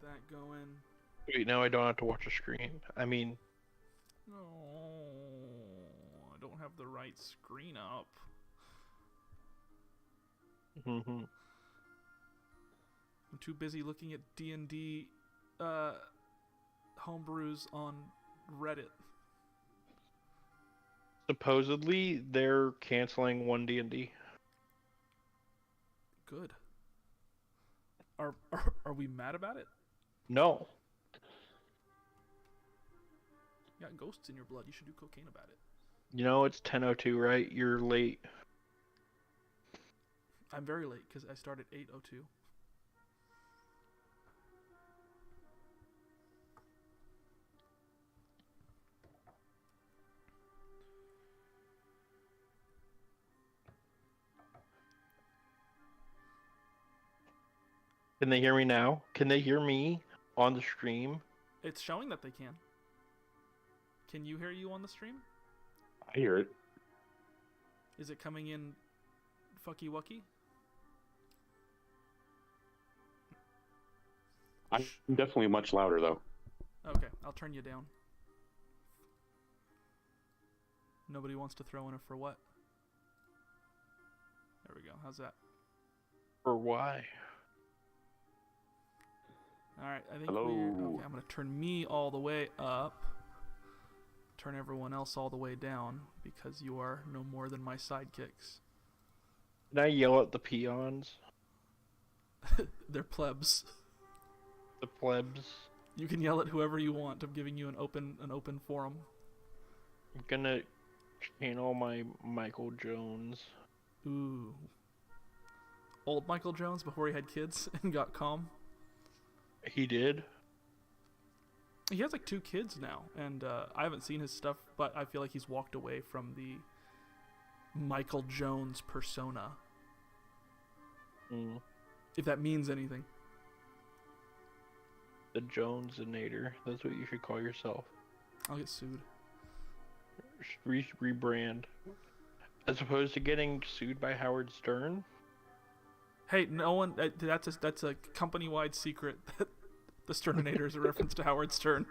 that going. Wait, now I don't have to watch a screen. I mean, No, I don't have the right screen up. mhm. I'm too busy looking at D&D homebrews on Reddit. Supposedly they're canceling 1D&D. Good. Are we mad about it? No. You got ghosts in your blood. You should do cocaine about it. You know it's 10:02, right? You're late. I'm very late because I started 8:02. Can they hear me now? Can they hear me on the stream? It's showing that they can. Can you hear you on the stream? I hear it. Is it coming in fucky wucky? I'm definitely much louder though. Okay, I'll turn you down. Nobody wants to throw in a for what? There we go. How's that? Or why? Alright, I think Hello. Okay, I'm going to turn me all the way up. Turn everyone else all the way down, because you are no more than my sidekicks. Can I yell at the peons? They're plebs. The plebs? You can yell at whoever you want. I'm giving you an open forum. I'm gonna channel my Michael Jones. Ooh. Old Michael Jones before he had kids and got calm. He did? He has like 2 kids now, and I haven't seen his stuff, but I feel like he's walked away from the Michael Jones persona. Mm. If that means anything. The Jonesinator. That's what you should call yourself. I'll get sued. Rebrand. As opposed to getting sued by Howard Stern? Hey, no one. That's a company-wide secret. That the Sterninator is a reference to Howard Stern.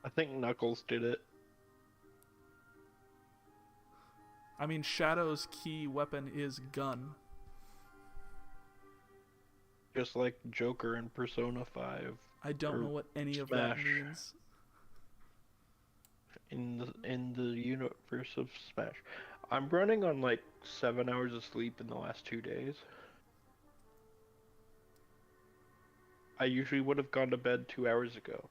I think Knuckles did it. I mean, Shadow's key weapon is gun. Just like Joker in Persona 5. I don't Or know what any of that Smash. means. In the universe of Smash. I'm running on like 7 hours of sleep in the last 2 days. I usually would have gone to bed 2 hours ago.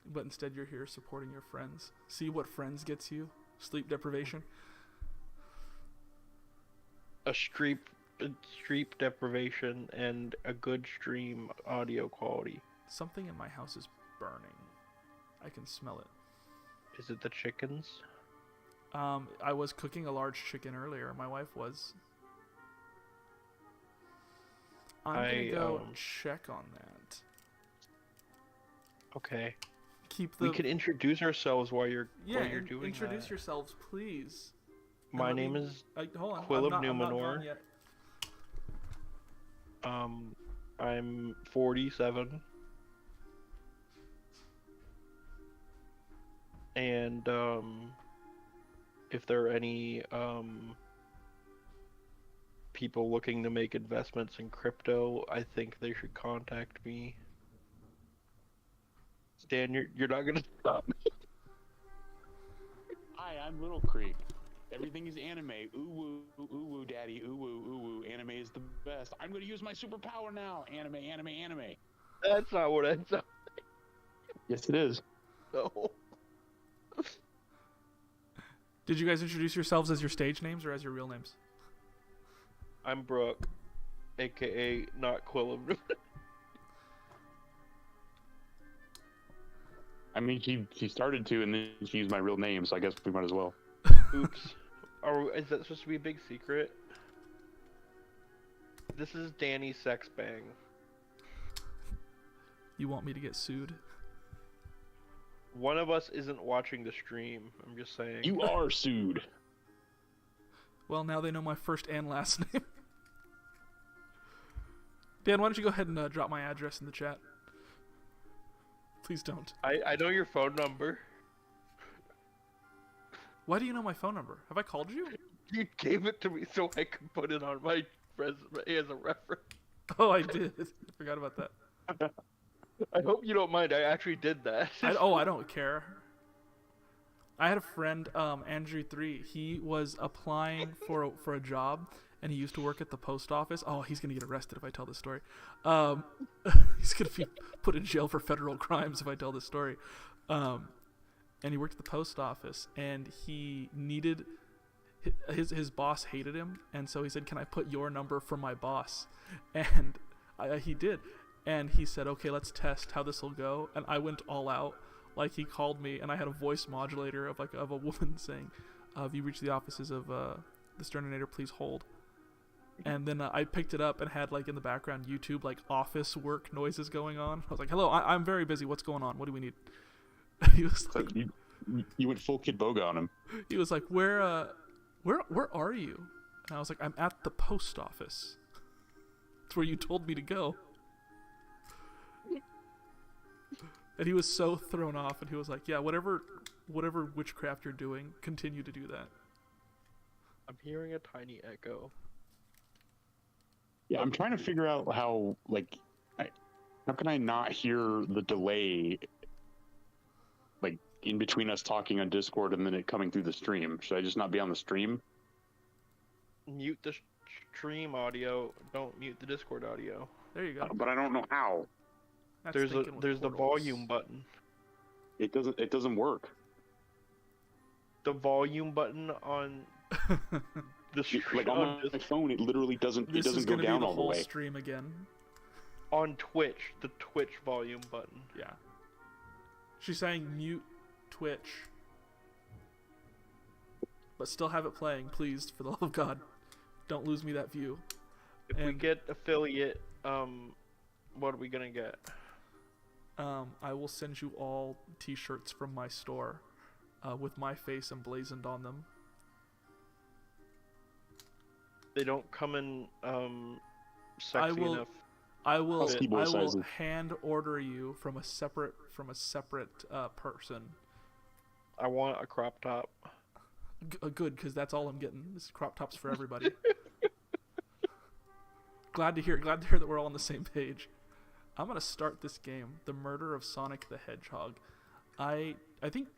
But instead you're here supporting your friends. See what Friends gets you? Sleep deprivation. A streep deprivation and a good stream audio quality. Something in my house is burning. I can smell it. Is it the chickens? I was cooking a large chicken earlier. My wife was. I'm gonna go check on that. Okay. Keep the. We could introduce ourselves while you're doing introduce that. yourselves, please. My name is Hold on. Quill of I'm not Numenor. done yet. I'm 47. And if there are any people looking to make investments in crypto, I think they should contact me. Stan, you're not gonna stop me. Hi, I'm Little Creek. Everything is anime. Ooh woo, daddy. Ooh woo. Anime is the best. I'm gonna use my superpower now. Anime. That's not what I said. Yes, it is. No. Did you guys introduce yourselves as your stage names or as your real names? I'm Brooke, aka not Quill of Numenor. I mean, she started to, and then she used my real name, so I guess we might as well. Oops. Is that supposed to be a big secret? This is Danny Sexbang. You want me to get sued? One of us isn't watching the stream. I'm just saying. You are sued. Well, now they know my first and last name. Dan, why don't you go ahead and drop my address in the chat? Please don't. I know your phone number. Why do you know my phone number? Have I called you? You gave it to me so I could put it on my resume as a reference. Oh, I did. I forgot about that. I hope you don't mind. I actually did that. I don't care. I had a friend, Andrew 3. He was applying for a job, and he used to work at the post office. Oh, he's gonna get arrested if I tell this story. He's gonna be put in jail for federal crimes if I tell this story. And he worked at the post office, and he needed his boss hated him, and so he said, "Can I put your number for my boss?" And he did, and he said, "Okay, let's test how this will go." And I went all out. Like, he called me, and I had a voice modulator of a woman saying, "If you reach the offices of the Sterninator, please hold." And then I picked it up and had, like, in the background YouTube, like, office work noises going on. I was like, "Hello, I'm very busy. What's going on? What do we need?" He was like, you went full Kid Boga on him. he was like, where are you?" And I was like, "I'm at the post office. It's where you told me to go." And he was so thrown off, and he was like, "Yeah, whatever witchcraft you're doing, continue to do that." I'm hearing a tiny echo. Yeah, I'm trying to figure out how, like, how can I not hear the delay, like, in between us talking on Discord and then it coming through the stream? Should I just not be on the stream? Mute the stream audio. Don't mute the Discord audio. There you go. But I don't know how. That's There's thinking with the portals. volume button. It doesn't work. The volume button on the stream Like on my phone, it literally doesn't. This it doesn't is go gonna down be the all the whole way. stream again. on Twitch, the Twitch volume button. Yeah. She's saying mute Twitch, but still have it playing, please, for the love of God. Don't lose me that view. If we And- get affiliate, what are we gonna get? I will send you all T-shirts from my store, with my face emblazoned on them. They don't come in sexy enough. I will Husky boy sizes. hand order you from a separate person. I want a crop top. Good, because that's all I'm getting. This is crop tops for everybody. Glad to hear that we're all on the same page. I'm gonna start this game, The Murder of Sonic the Hedgehog. I think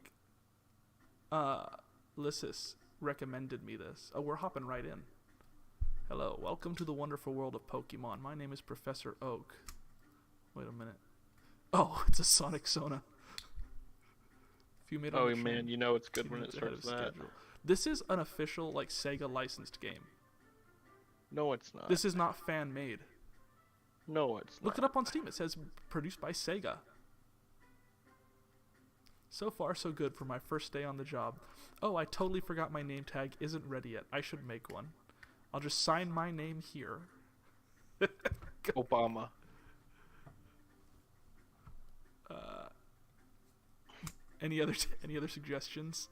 Lysis recommended me this. Oh, we're hopping right in. Hello, welcome to the wonderful world of Pokemon. My name is Professor Oak. Wait a minute. Oh, it's a Sonic Sona. If you made Oh on the man, train, you know it's good 2 when it minutes ahead of starts that. schedule. This is an official, like, Sega licensed game. No, it's not. This is not fan made. No, it's not. Look it up on Steam. It says produced by Sega. So far, so good for my first day on the job. Oh, I totally forgot my name tag isn't ready yet. I should make one. I'll just sign my name here. Obama. Any other suggestions?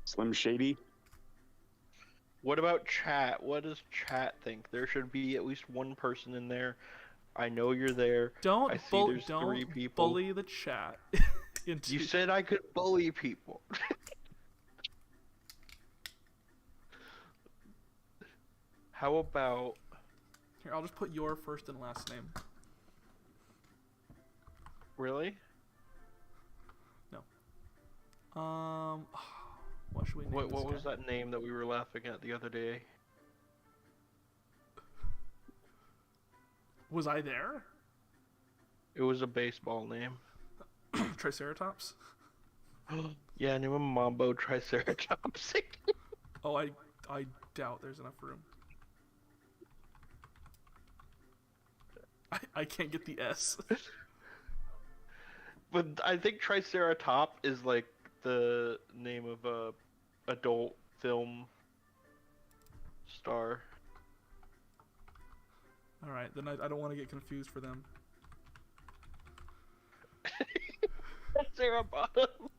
Slim Shady. What about chat? What does chat think? There should be at least one person in there. I know you're there. Don't I see there's don't 3 people. bully the chat. into You said I could bully people. How about Here, I'll just put your first and last name. really? What should we name What this was guy? that name that we were laughing at the other day? Was I there? It was a baseball name. Triceratops? Yeah, name him Mambo Triceratops. Oh, I doubt there's enough room. I can't get the S. But I think Triceratop is like the name of a adult film star. Alright, then I don't want to get confused for them. Tricerabottom.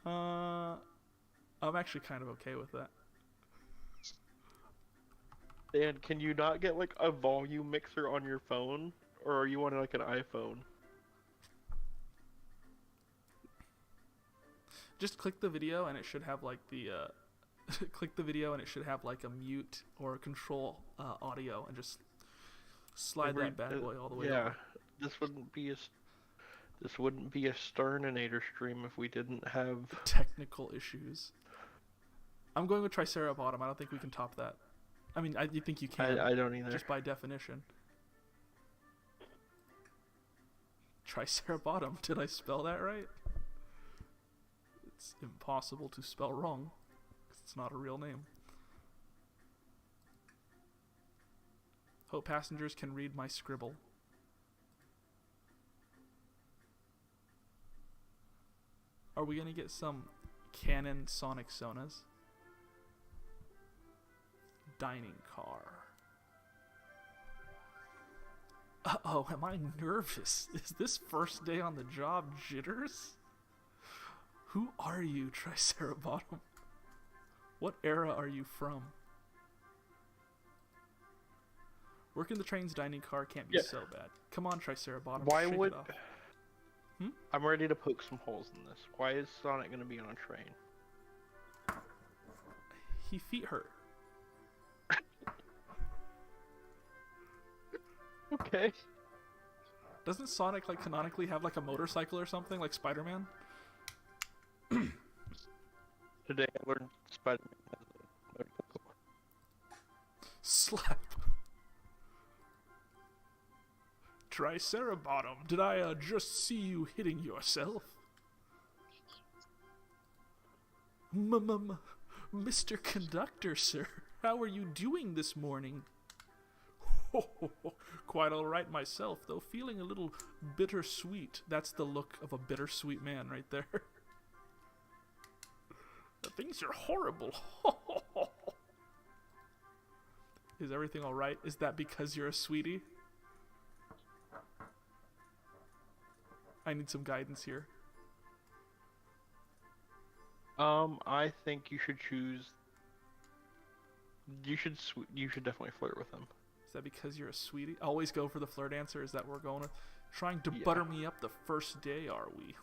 I'm actually kind of okay with that. Dan, can you not get like a volume mixer on your phone, or are you on like an iPhone? Just click the video and it should have like the click the video and it should have like a mute or a control audio, and just slide that bad boy all the way Yeah, over. this wouldn't be a Sterninator stream if we didn't have. Technical issues. I'm going with Tricerabottom. I don't think we can top that. I mean, you think you can? I don't either. Just by definition. Tricerabottom. Did I spell that right? It's impossible to spell wrong, 'cause it's not a real name. Hope passengers can read my scribble. Are we gonna get some Canon Sonic Sonas? Dining car. Uh-oh, am I nervous? Is this first day on the job jitters? Who are you, Tricerabottom? What era are you from? Working the train's dining car can't be so bad. Come on, Tricerabottom. Why shake would? it off. I'm ready to poke some holes in this. Why is Sonic gonna be on a train? He feet hurt. Okay. Doesn't Sonic like canonically have like a motorcycle or something like Spider-Man? Today I learned Spider-Man has a motorcycle. Slap. Tricerabottom, did I just see you hitting yourself? Mr. Conductor, sir, how are you doing this morning? Quite all right myself, though feeling a little bittersweet. That's the look of a bittersweet man right there. Things are horrible. Is everything all right? Is that because you're a sweetie? I need some guidance here. I think you should choose. You should definitely flirt with him. Is that because you're a sweetie? Always go for the flirt answer. Is that what we're going with? Trying to Yeah. butter me up the first day, are we?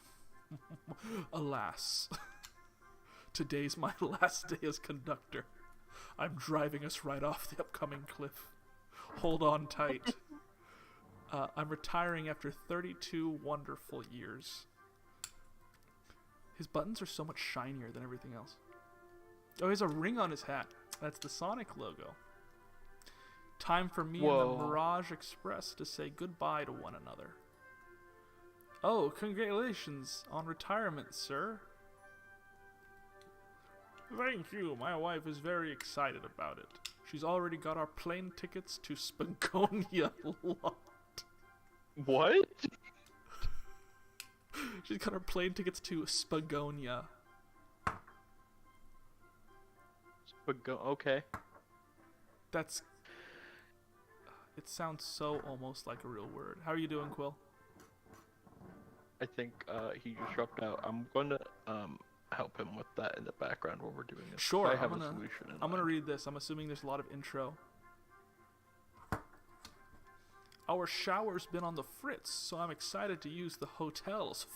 Alas. Today's my last day as conductor. I'm driving us right off the upcoming cliff. Hold on tight. I'm retiring after 32 wonderful years. His buttons are so much shinier than everything else. Oh, he has a ring on his hat. That's the Sonic logo. Time for me and Whoa. the Mirage Express to say goodbye to one another. Oh, congratulations on retirement, sir. Thank you. My wife is very excited about it. She's already got our plane tickets to Spagonia lot. What? She's got our plane tickets to Spagonia. Okay. That's... It sounds so almost like a real word. How are you doing, Quill? I think he just dropped out. I'm going to help him with that in the background while we're doing this. Sure, I have I'm a gonna- solution. In I'm gonna mind. read this. I'm assuming there's a lot of intro. Our shower's been on the fritz, so I'm excited to use the hotels.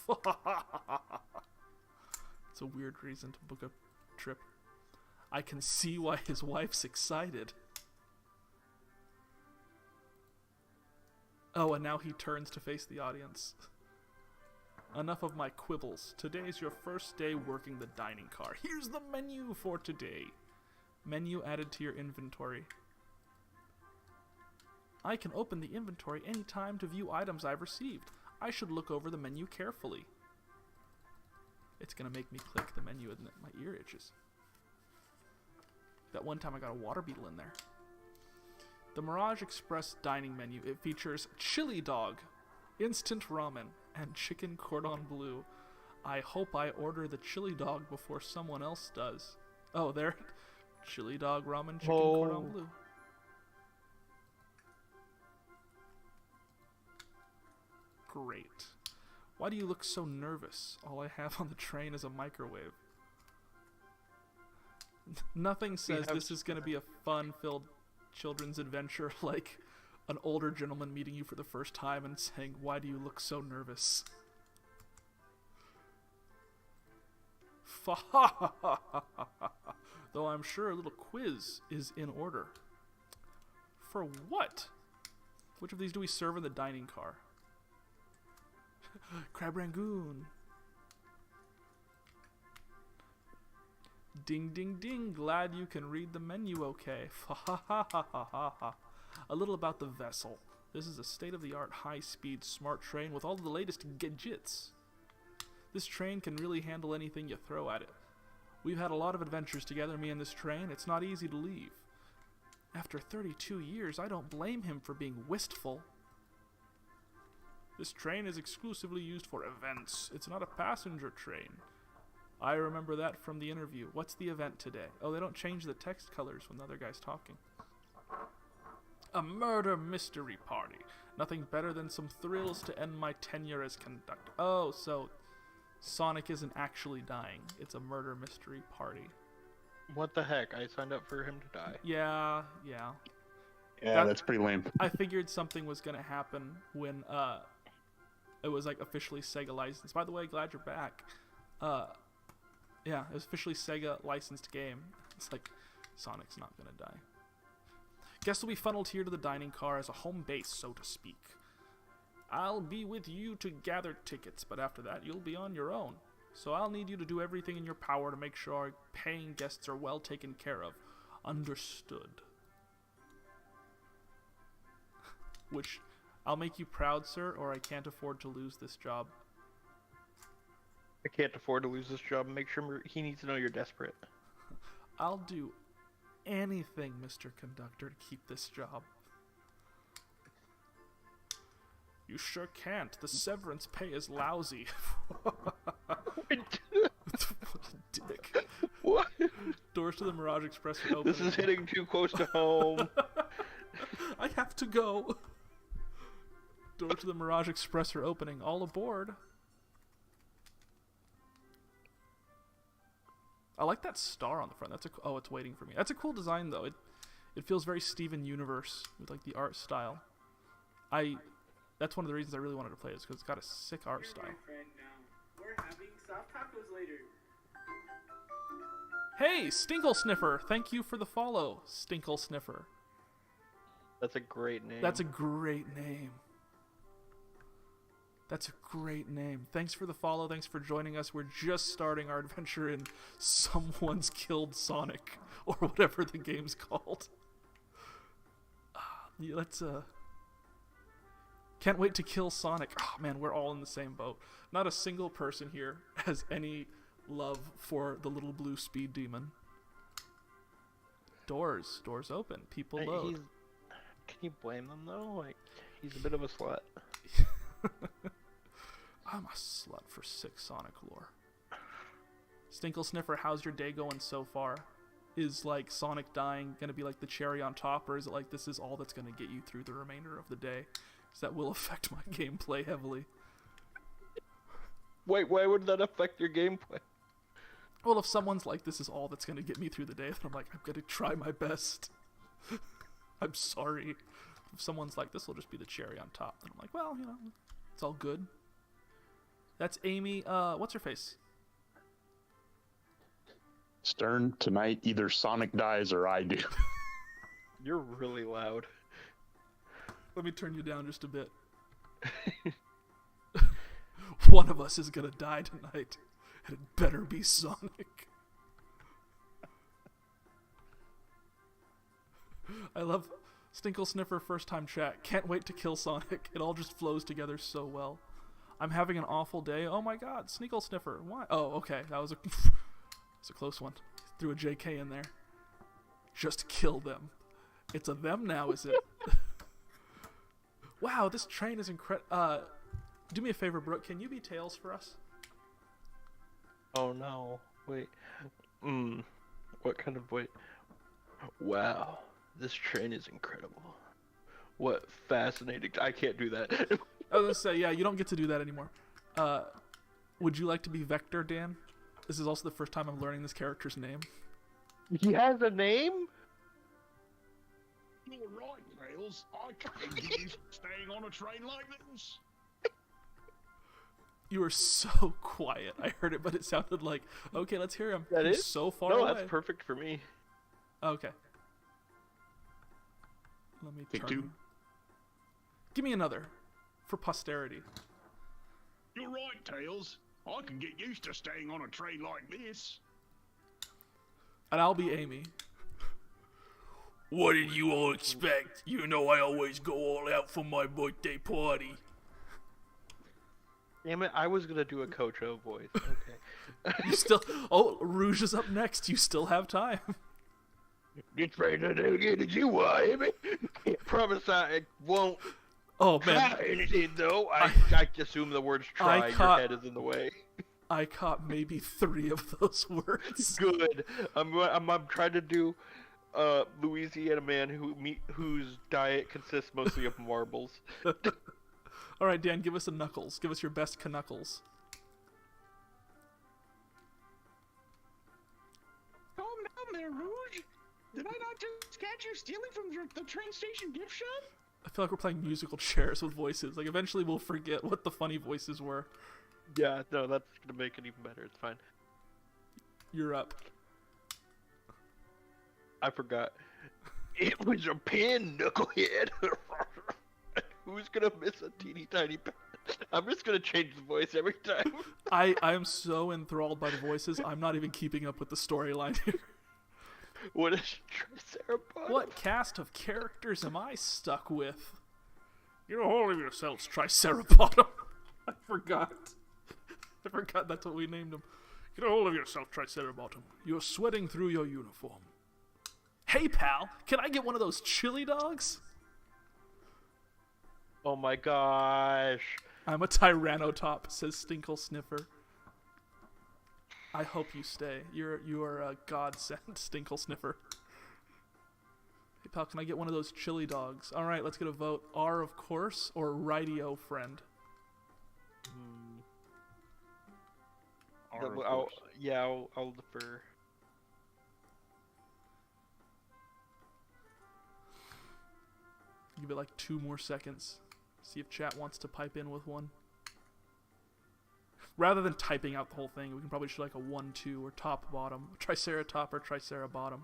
It's a weird reason to book a trip. I can see why his wife's excited. Oh, and now he turns to face the audience. Enough of my quibbles. Today's your first day working the dining car. Here's the menu for today. Menu added to your inventory. I can open the inventory anytime to view items I've received. I should look over the menu carefully. It's gonna make me click the menu and my ear itches. That one time I got a water beetle in there. The Mirage Express dining menu. It features chili dog, instant ramen, and chicken cordon bleu. I hope I order the chili dog before someone else does. Oh, there. Chili dog, ramen, chicken cordon bleu. Great. Why do you look so nervous? All I have on the train is a microwave. Nothing says have- this is going to be a fun-filled children's adventure, like an older gentleman meeting you for the first time and saying, "Why do you look so nervous?" Though I'm sure a little quiz is in order. For what? Which of these do we serve in the dining car? Crab Rangoon. Ding ding ding, glad you can read the menu okay. A little about the vessel. This is a state-of-the-art high-speed smart train with all of the latest gadgets. This train can really handle anything you throw at it. We've had a lot of adventures together, me and this train. It's not easy to leave. After 32 years, I don't blame him for being wistful. This train is exclusively used for events. It's not a passenger train. I remember that from the interview. What's the event today? Oh, they don't change the text colors when the other guy's talking. A murder mystery party. Nothing better than some thrills to end my tenure as conductor. Oh, so Sonic isn't actually dying. It's a murder mystery party. What the heck? I signed up for him to die. Yeah. Yeah, that's pretty lame. I figured something was gonna happen when it was like officially Sega licensed. By the way, glad you're back. Yeah, it was officially Sega licensed game. It's like Sonic's not gonna die. Guests will be funneled here to the dining car as a home base, so to speak. I'll be with you to gather tickets, but after that you'll be on your own. So I'll need you to do everything in your power to make sure our paying guests are well taken care of. Understood. Which, I'll make you proud, sir, or I can't afford to lose this job. I can't afford to lose this job. Make sure he needs to know you're desperate. I'll do anything, Mr. Conductor, to keep this job. You sure can't. The severance pay is lousy. What a dick. What? Doors to the Mirage Express are open. This is hitting too close to home. I have to go. Doors to the Mirage Express are opening. All aboard. I like that star on the front. Oh, it's waiting for me. That's a cool design, though. It feels very Steven Universe with like the art style. That's one of the reasons I really wanted to play it, is because it's got a sick art style. We're having soft tacos later. Hey, Stinkle Sniffer! Thank you for the follow, Stinkle Sniffer. That's a great name. That's a great name. That's a great name. Thanks for the follow. Thanks for joining us. We're just starting our adventure in Someone's Killed Sonic, or whatever the game's called. Yeah, let's can't wait to kill Sonic. Oh man, we're all in the same boat. Not a single person here has any love for the little blue speed demon. Doors open. People load. Can you blame them though? Like, he's a bit of a slut. I'm a slut for sick Sonic lore. Stinkle Sniffer, how's your day going so far? Is like Sonic dying gonna be like the cherry on top, or is it like this is all that's gonna get you through the remainder of the day? Because that will affect my gameplay heavily. Wait, why would that affect your gameplay? Well, if someone's like, this is all that's gonna get me through the day, then I'm like, I'm gonna try my best. I'm sorry. If someone's like, this will just be the cherry on top, then I'm like, well, you know, it's all good. That's Amy, what's her face? Stern, tonight either Sonic dies or I do. You're really loud. Let me turn you down just a bit. One of us is gonna die tonight, and it better be Sonic. I love Stinkle Sniffer first time chat. Can't wait to kill Sonic. It all just flows together so well. I'm having an awful day. Oh my god, Sneakle Sniffer. Why? Oh, okay. That was it's a close one. Threw a JK in there. Just kill them. It's a them now, is it? Wow, this train is incredible. Do me a favor, Brooke. Can you be Tails for us? Oh no. Wait. What kind of wait? Wow. This train is incredible. What fascinating. I can't do that. I was gonna say, yeah, you don't get to do that anymore. Would you like to be Vector, Dan? This is also the first time I'm learning this character's name. He has a name? You're right, Tails. I can't get used to staying on a train like this. You were so quiet. I heard it, but it sounded like, okay, let's hear him. That He's is? so far No, away. that's perfect for me. Okay. Let me Take turn. two. Give me another, for posterity. You're right, Tails. I can get used to staying on a train like this. And I'll be Amy. What did you all expect? You know I always go all out for my birthday party. Damn it, I was gonna do a Kocho voice. Okay. You still... Oh, Rouge is up next. You still have time. Get ready to get it, you Amy. Promise I won't Oh, try man. anything, though. I assume the words try, caught- your head is in the way. I caught maybe 3 of those words. Good. I'm trying to do Louisiana man whose diet consists mostly of marbles. All right, Dan, give us a Knuckles. Give us your best Knuckles. Calm down there, Rouge. Did I not just catch you stealing from the train station gift shop? I feel like we're playing musical chairs with voices. Like, eventually we'll forget what the funny voices were. Yeah, no, that's gonna make it even better. It's fine. You're up. I forgot. It was a pin, knucklehead. Who's gonna miss a teeny tiny pin? I'm just gonna change the voice every time. I am so enthralled by the voices, I'm not even keeping up with the storyline here. What is Triceratops? What cast of characters am I stuck with? Get a hold of yourselves, Tricerabottom. I forgot that's what we named him. Get a hold of yourself, Tricerabottom. You're sweating through your uniform. Hey, pal, can I get one of those chili dogs? Oh my gosh. I'm a Tyrannotop, says Stinkle Sniffer. I hope you stay. You are a godsend, Stinkle Sniffer. Hey, pal, can I get one of those chili dogs? All right, let's get a vote. R, of course, or Radio Friend? R, of I'll course. defer. Give it like 2 more seconds. See if chat wants to pipe in with one. Rather than typing out the whole thing, we can probably show like a 1-2 or top bottom. Triceratop or Tricerabottom.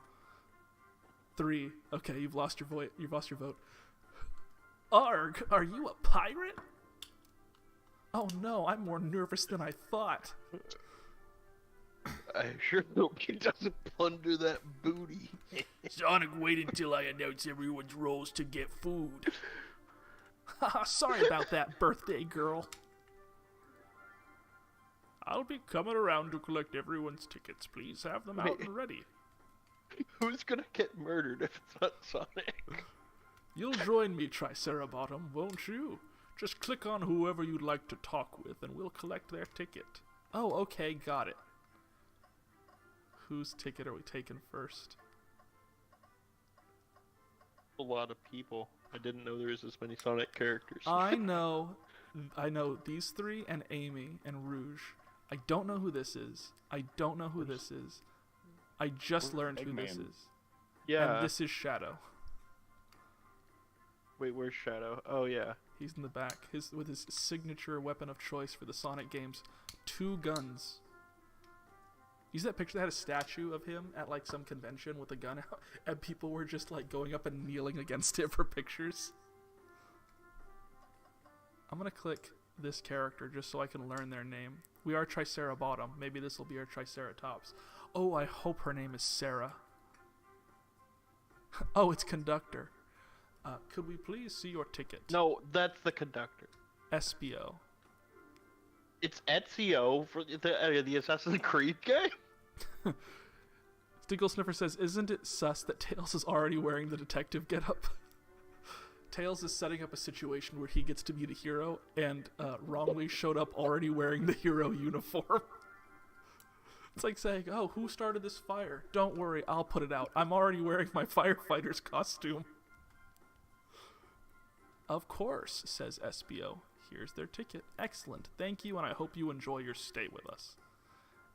3. Okay, you've lost your vote. You've lost your vote. Arg, are you a pirate? Oh no, I'm more nervous than I thought. I sure hope he doesn't plunder that booty. Sonic, wait until I announce everyone's roles to get food. Haha, sorry about that, birthday girl. I'll be coming around to collect everyone's tickets. Please have them out and ready. Who's gonna get murdered if it's not Sonic? You'll join me, Tricerabottom, won't you? Just click on whoever you'd like to talk with, and we'll collect their ticket. Oh, okay, got it. Whose ticket are we taking first? A lot of people. I didn't know there was this many Sonic characters. I know these 3 and Amy and Rouge. I don't know who this is. I just learned who this Eggman? is. Yeah. And this is Shadow. Wait, where's Shadow? Oh yeah. He's in the back. With his signature weapon of choice for the Sonic games, 2 guns. You see that picture that had a statue of him at like some convention with a gun out, and people were just like going up and kneeling against it for pictures? I'm gonna click this character just so I can learn their name. We are Tricerabottom. Maybe this will be our Triceratops. Oh, I hope her name is Sarah. Oh, it's Conductor. Could we please see your ticket? No, that's the conductor. SBO. It's Ezio for the Assassin's Creed game. Stinkle Sniffer says, isn't it sus that Tails is already wearing the detective getup? Tails is setting up a situation where he gets to be the hero and wrongly showed up already wearing the hero uniform. It's like saying, oh, who started this fire? Don't worry, I'll put it out. I'm already wearing my firefighter's costume. Of course, says SBO. Here's their ticket. Excellent. Thank you, and I hope you enjoy your stay with us.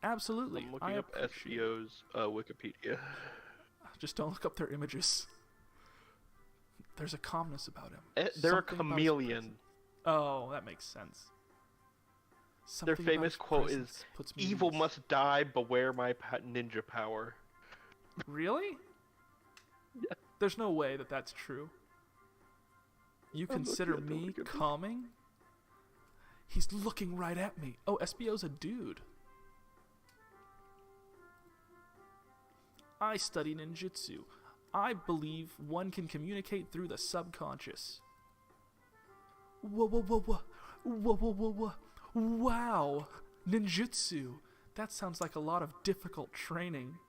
Absolutely. I'm looking I up appreciate SBO's Wikipedia. Just don't look up their images. There's a calmness about him. They're a Something about his chameleon. presence. Oh, that makes sense. Their Something about famous his quote presence is, puts me at "Evil ease." must die, beware my ninja power." Really? Yeah. There's no way that that's true. You I'm consider looking at me the Wikipedia. calming? He's looking right at me. Oh, SBO's a dude. I study ninjutsu. I believe one can communicate through the subconscious. Whoa, whoa, whoa, whoa. Whoa, whoa, whoa, whoa. Wow. Ninjutsu. That sounds like a lot of difficult training.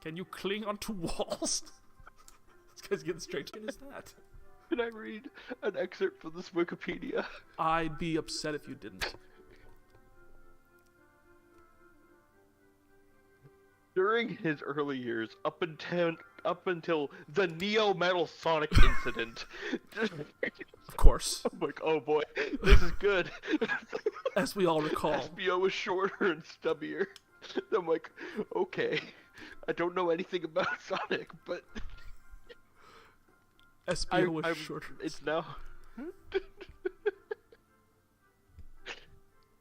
Can you cling onto walls? This guy's getting straight to it. What is that? Can I read an excerpt from this Wikipedia? I'd be upset if you didn't. During his early years, up until the Neo Metal Sonic incident, Of course. I'm like, oh boy, this is good. As we all recall. SBO was shorter and stubbier. I'm like, okay, I don't know anything about Sonic, but SBO was shorter. It's now.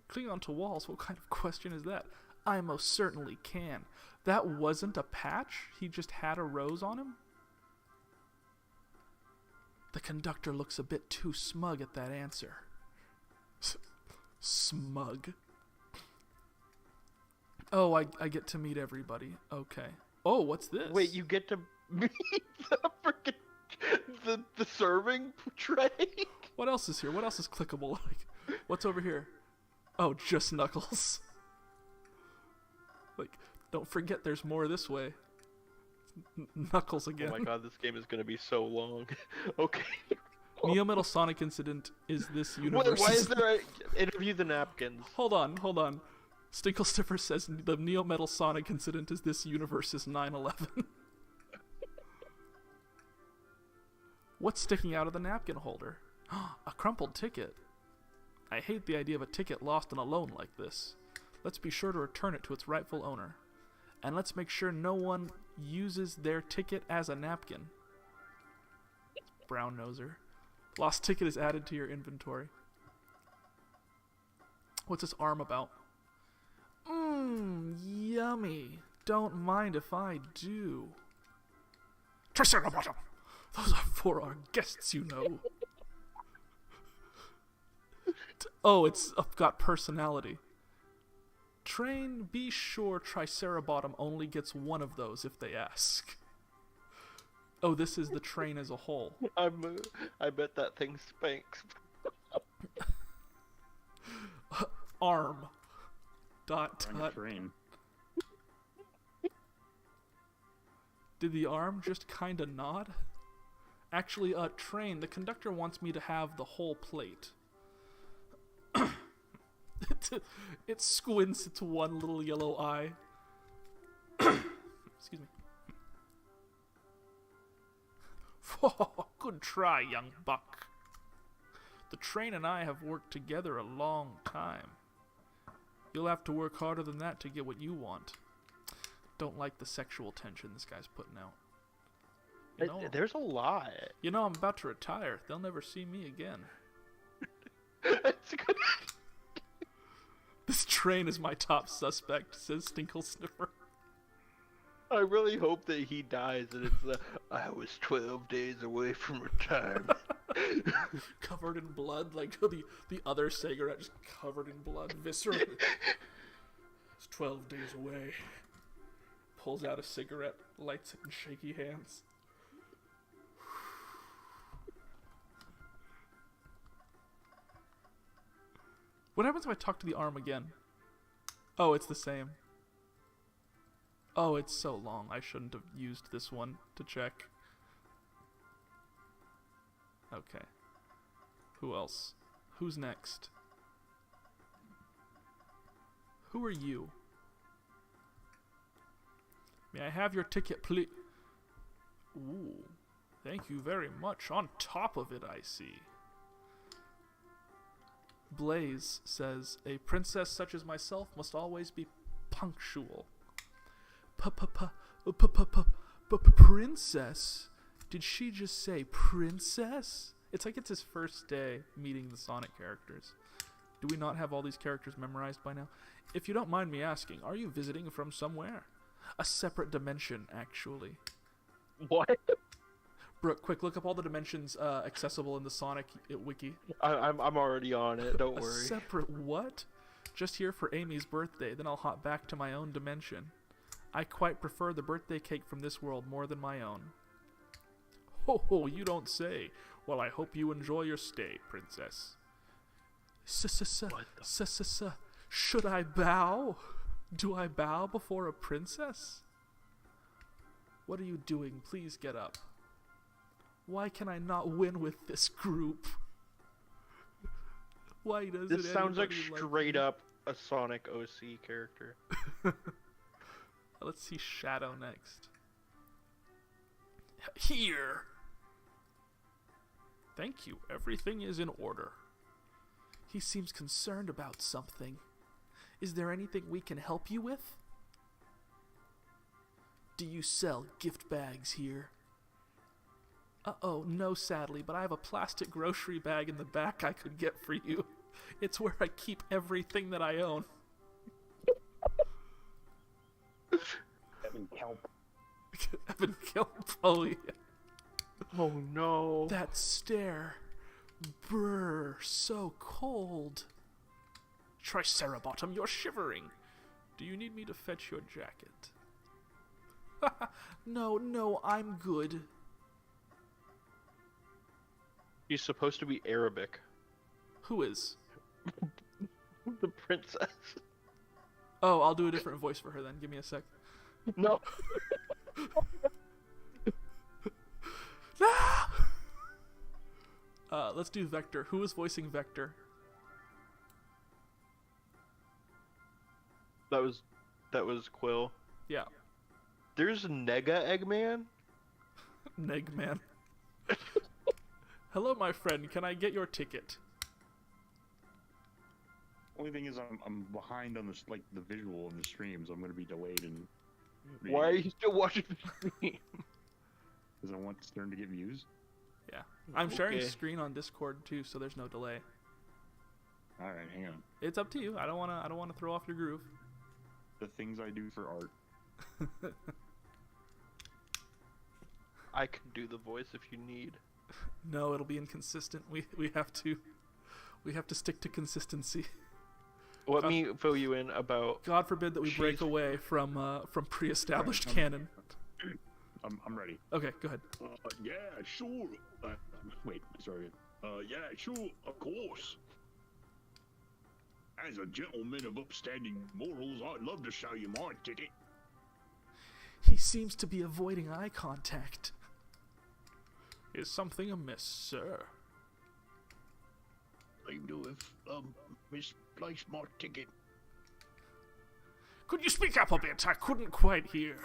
Cling onto walls? What kind of question is that? I most certainly can. That wasn't a patch? He just had a rose on him? The conductor looks a bit too smug at that answer. Smug. Oh, I get to meet everybody. Okay. Oh, what's this? Wait, you get to meet the freaking the serving tray? What else is here? What else is clickable? Like, what's over here? Oh, just Knuckles. Like, don't forget there's more this way. Knuckles again. Oh my god, this game is gonna be so long. Okay. Neo Metal Sonic Incident is this Wait, universe. why is there a interview the napkins? Hold on. Stinkle Stiffer says the Neo Metal Sonic Incident is this universe's 9/11. What's sticking out of the napkin holder? A crumpled ticket. I hate the idea of a ticket lost and alone like this. Let's be sure to return it to its rightful owner. And let's make sure no one uses their ticket as a napkin. Brown noser. Lost ticket is added to your inventory. What's this arm about? Yummy. Don't mind if I do. Triceratops! Those are for our guests, you know. Oh, it's got personality. Train, be sure Tricerabottom only gets one of those if they ask. Oh, this is the train as a whole. I bet that thing spanks. Arm. Dot. On your train. Did the arm just kinda nod? Actually, train, the conductor wants me to have the whole plate. It squints its one little yellow eye. Excuse me. Good try, young buck. The train and I have worked together a long time. You'll have to work harder than that to get what you want. Don't like the sexual tension this guy's putting out. There's a lot. You know, I'm about to retire. They'll never see me again. It's good. This train is my top suspect, says Stinkle Sniffer. I really hope that he dies and it's I was 12 days away from retirement. Covered in blood, like the other cigarette just covered in blood, visceral. It's 12 days away. Pulls out a cigarette, lights it in shaky hands. What happens if I talk to the arm again? Oh, it's the same. Oh, it's so long. I shouldn't have used this one to check. Okay. Who else? Who's next? Who are you? May I have your ticket, please? Ooh. Thank you very much. On top of it, I see. Blaze says, a princess such as myself must always be punctual. Princess? Did she just say princess? It's like it's his first day meeting the Sonic characters. Do we not have all these characters memorized by now? If you don't mind me asking, are you visiting from somewhere? A separate dimension, actually. What? Brooke, quick, look up all the dimensions accessible in the Sonic wiki. I'm already on it. Don't A worry. separate what? Just here for Amy's birthday, then I'll hop back to my own dimension. I quite prefer the birthday cake from this world more than my own. Ho ho, you don't say. Well, I hope you enjoy your stay, princess. Should I bow? Do I bow before a princess? What are you doing? Please get up. Why can I not win with this group? Why doesn't This sounds like anybody straight me? up a Sonic OC character. Let's see Shadow next. Here! Thank you. Everything is in order. He seems concerned about something. Is there anything we can help you with? Do you sell gift bags here? Uh-oh, no sadly, but I have a plastic grocery bag in the back I could get for you. It's where I keep everything that I own. Evan Kelp. Evan Kelp, oh yeah. Oh no. That stare. Brr, so cold. Tricerabottom, you're shivering. Do you need me to fetch your jacket? No, I'm good. He's supposed to be Arabic. Who is? The princess. Oh, I'll do a different voice for her then. Give me a sec. No. Let's do Vector. Who is voicing Vector? That was Quill. Yeah, There's Nega Eggman? Negman. Hello, my friend. Can I get your ticket? Only thing is, I'm behind on the visual of the stream, so I'm gonna be delayed and. Why are you still watching the stream? Because I want Stern to get views. Yeah. I'm sharing Okay. screen on Discord too, so there's no delay. All right, hang on. It's up to you. I don't wanna throw off your groove. The things I do for art. I can do the voice if you need. No, it'll be inconsistent. We have to stick to consistency. Let me fill you in about. God forbid that we break She's- away from pre-established canon. I'm ready. Okay, go ahead. Yeah, sure. Wait, sorry. Yeah, sure, of course. As a gentleman of upstanding morals, I'd love to show you my ticket. He seems to be avoiding eye contact. Is something amiss, sir? Seem to have misplaced my ticket. Could you speak up a bit? I couldn't quite hear.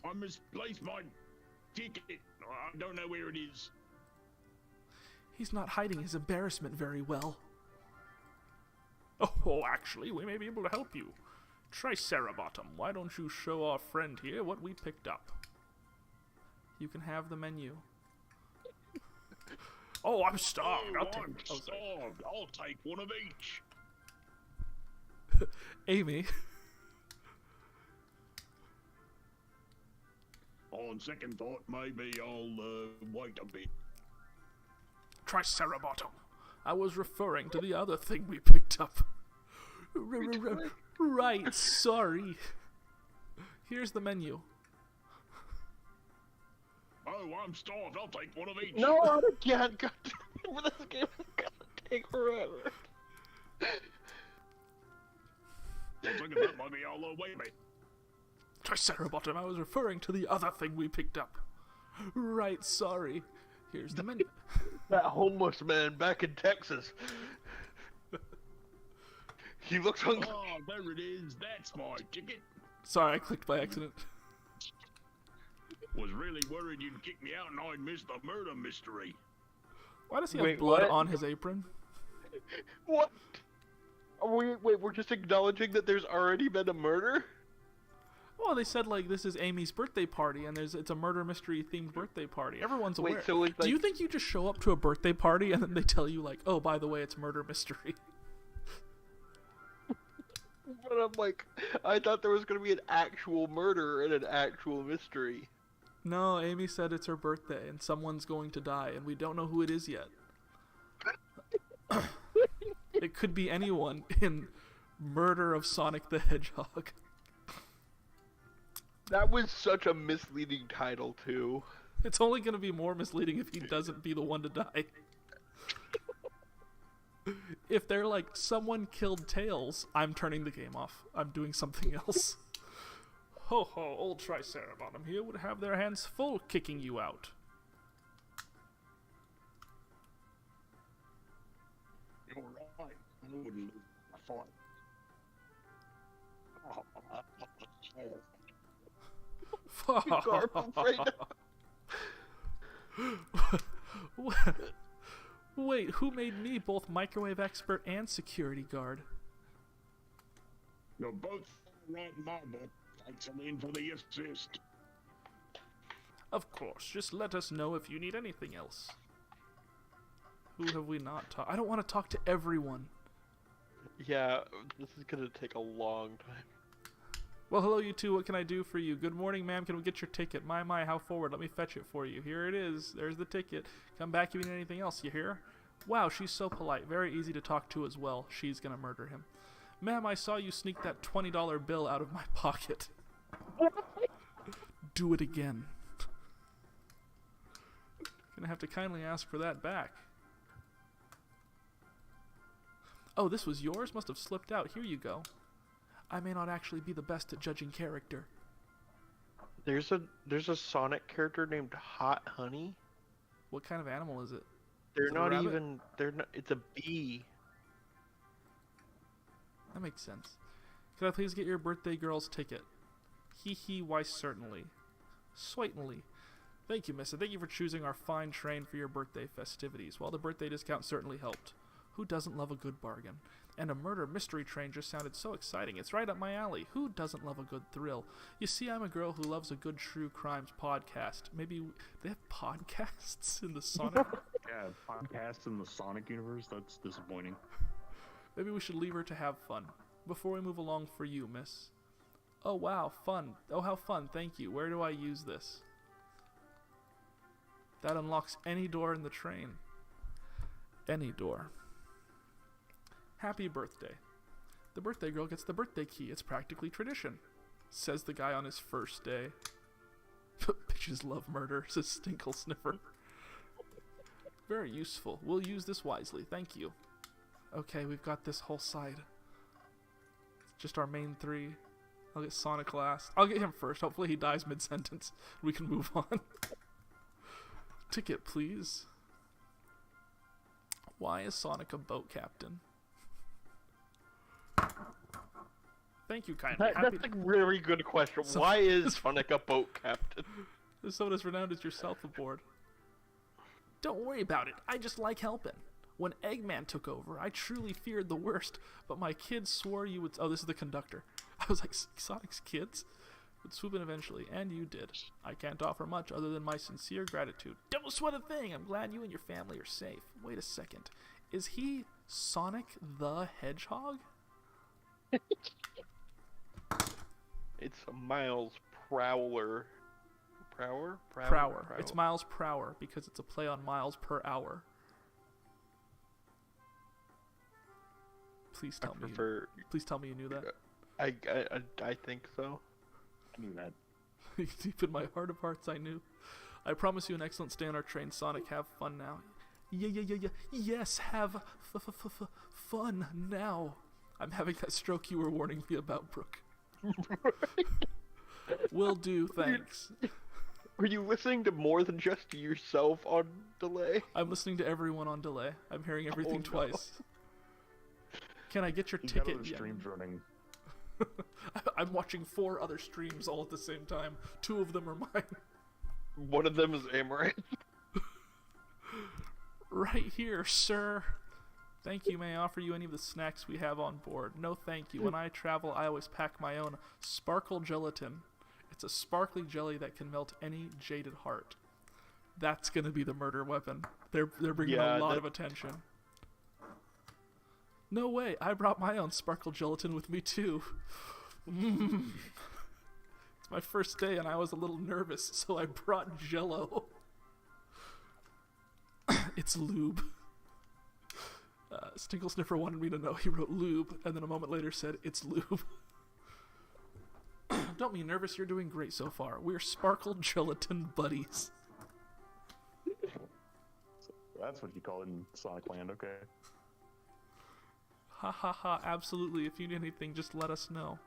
I misplaced my ticket. I don't know where it is. He's not hiding his embarrassment very well. Oh, actually, we may be able to help you. Tricerabottom, why don't you show our friend here what we picked up? You can have the menu. Oh, I'm starved. I'll take. I'm Oh, sorry. starved. I'll take one of each. Amy. On second thought, maybe I'll wait a bit. Tricerabottom. I was referring to the other thing we picked up. Right, sorry. Here's the menu. Oh, I'm starved. I'll take one of each. No, I can't. God damn it, this game is gonna take forever. One second thought, maybe I'll wait a bit. Tricerabottom, I was referring to the other thing we picked up. Right, sorry. Here's the menu. That homeless man back in Texas. He looks hungry. Oh, there it is. That's my ticket. Sorry, I clicked by accident. Was really worried you'd kick me out and I'd miss the murder mystery. Why does he have Wait, blood what? on his apron? What? Wait, we're just acknowledging that there's already been a murder? Well, they said like this is Amy's birthday party, and it's a murder mystery themed birthday party. Everyone's aware. Wait, so like, Do you think you just show up to a birthday party and then they tell you like, oh, by the way, it's murder mystery? but I'm like, I thought there was gonna be an actual murder and an actual mystery. No, Amy said it's her birthday and someone's going to die, and we don't know who it is yet. It could be anyone in Murder of Sonic the Hedgehog. That was such a misleading title too. It's only going to be more misleading if he doesn't be the one to die. If they're like, someone killed Tails, I'm turning the game off. I'm doing something else. Ho ho, old Tricerabottom here would have their hands full kicking you out. You're right. I wouldn't lose my fight. Garfield right now. Wait, who made me both microwave expert and security guard? You're both right in my book. Thanks, Aline, for the assist. Of course, just let us know if you need anything else. Who have we not talked? I don't want to talk to everyone. Yeah, this is gonna take a long time. Well, hello, you two. What can I do for you? Good morning, ma'am. Can we get your ticket? My, how forward. Let me fetch it for you. Here it is. There's the ticket. Come back if you need anything else. You hear? Wow, she's so polite. Very easy to talk to as well. She's gonna murder him. Ma'am, I saw you sneak that $20 bill out of my pocket. Do it again. Gonna have to kindly ask for that back. Oh, this was yours? Must have slipped out. Here you go. I may not actually be the best at judging character. There's a Sonic character named Hot Honey. What kind of animal is it? They're Is it a not rabbit? even. They're not. It's a bee. That makes sense. Could I please get your birthday girl's ticket? Hee hee, why certainly. Certainly. Thank you, miss, and thank you for choosing our fine train for your birthday festivities. Well, the birthday discount certainly helped. Who doesn't love a good bargain? And a murder mystery train just sounded so exciting. It's right up my alley. Who doesn't love a good thrill? You see, I'm a girl who loves a good true crimes podcast. Maybe they have podcasts in the Sonic... Yeah, podcast in the Sonic universe? That's disappointing. Maybe we should leave her to have fun. Before we move along for you, miss. Oh, wow, fun. Oh, how fun. Thank you. Where do I use this? That unlocks any door in the train. Any door. Happy birthday. The birthday girl gets the birthday key. It's practically tradition. Says the guy on his first day. Bitches love murder, says Stinkle Sniffer. Very useful. We'll use this wisely. Thank you. Okay, we've got this whole side. It's just our main three. I'll get Sonic last. I'll get him first. Hopefully he dies mid-sentence. We can move on. Ticket, please. Why is Sonic a boat captain? Thank you kindly. That's a really good question. So- Why is Sonic a boat captain? There's someone as renowned as yourself aboard. Don't worry about it. I just like helping. When Eggman took over, I truly feared the worst, but my kids swore you would... Oh, this is the conductor. I was like, Sonic's kids? Would swoop in eventually, and you did. I can't offer much other than my sincere gratitude. Don't sweat a thing! I'm glad you and your family are safe. Wait a second. Is he Sonic the Hedgehog? It's a Miles Prowler. Prower? Prower. It's Miles Prower, because it's a play on miles per hour. Please tell me. Please tell me you knew that. I think so. I knew that. Deep in my heart of hearts, I knew. I promise you an excellent stay on our train, Sonic. Have fun now. Yeah. Yes, have fun now. I'm having that stroke you were warning me about, Brooke. Will do, thanks. Were you listening to more than just yourself on delay? I'm listening to everyone on delay. I'm hearing everything no. twice. Can I get your He's got ticket? other streams running. I'm watching 4 other streams all at the same time. 2 of them are mine. One of them is Amaranth. Right here, sir. Thank you. May I offer you any of the snacks we have on board? No, thank you. When I travel, I always pack my own sparkle gelatin. It's a sparkly jelly that can melt any jaded heart. That's gonna be the murder weapon. They're bringing a lot of attention. No way. I brought my own sparkle gelatin with me too. It's my first day and I was a little nervous, so I brought Jello. It's lube. Stinkle Sniffer wanted me to know he wrote lube, and then a moment later said, it's lube. Don't be nervous, you're doing great so far. We're sparkle gelatin buddies. That's what you call it in Sonic Land, okay. Ha ha ha, absolutely. If you need anything, just let us know.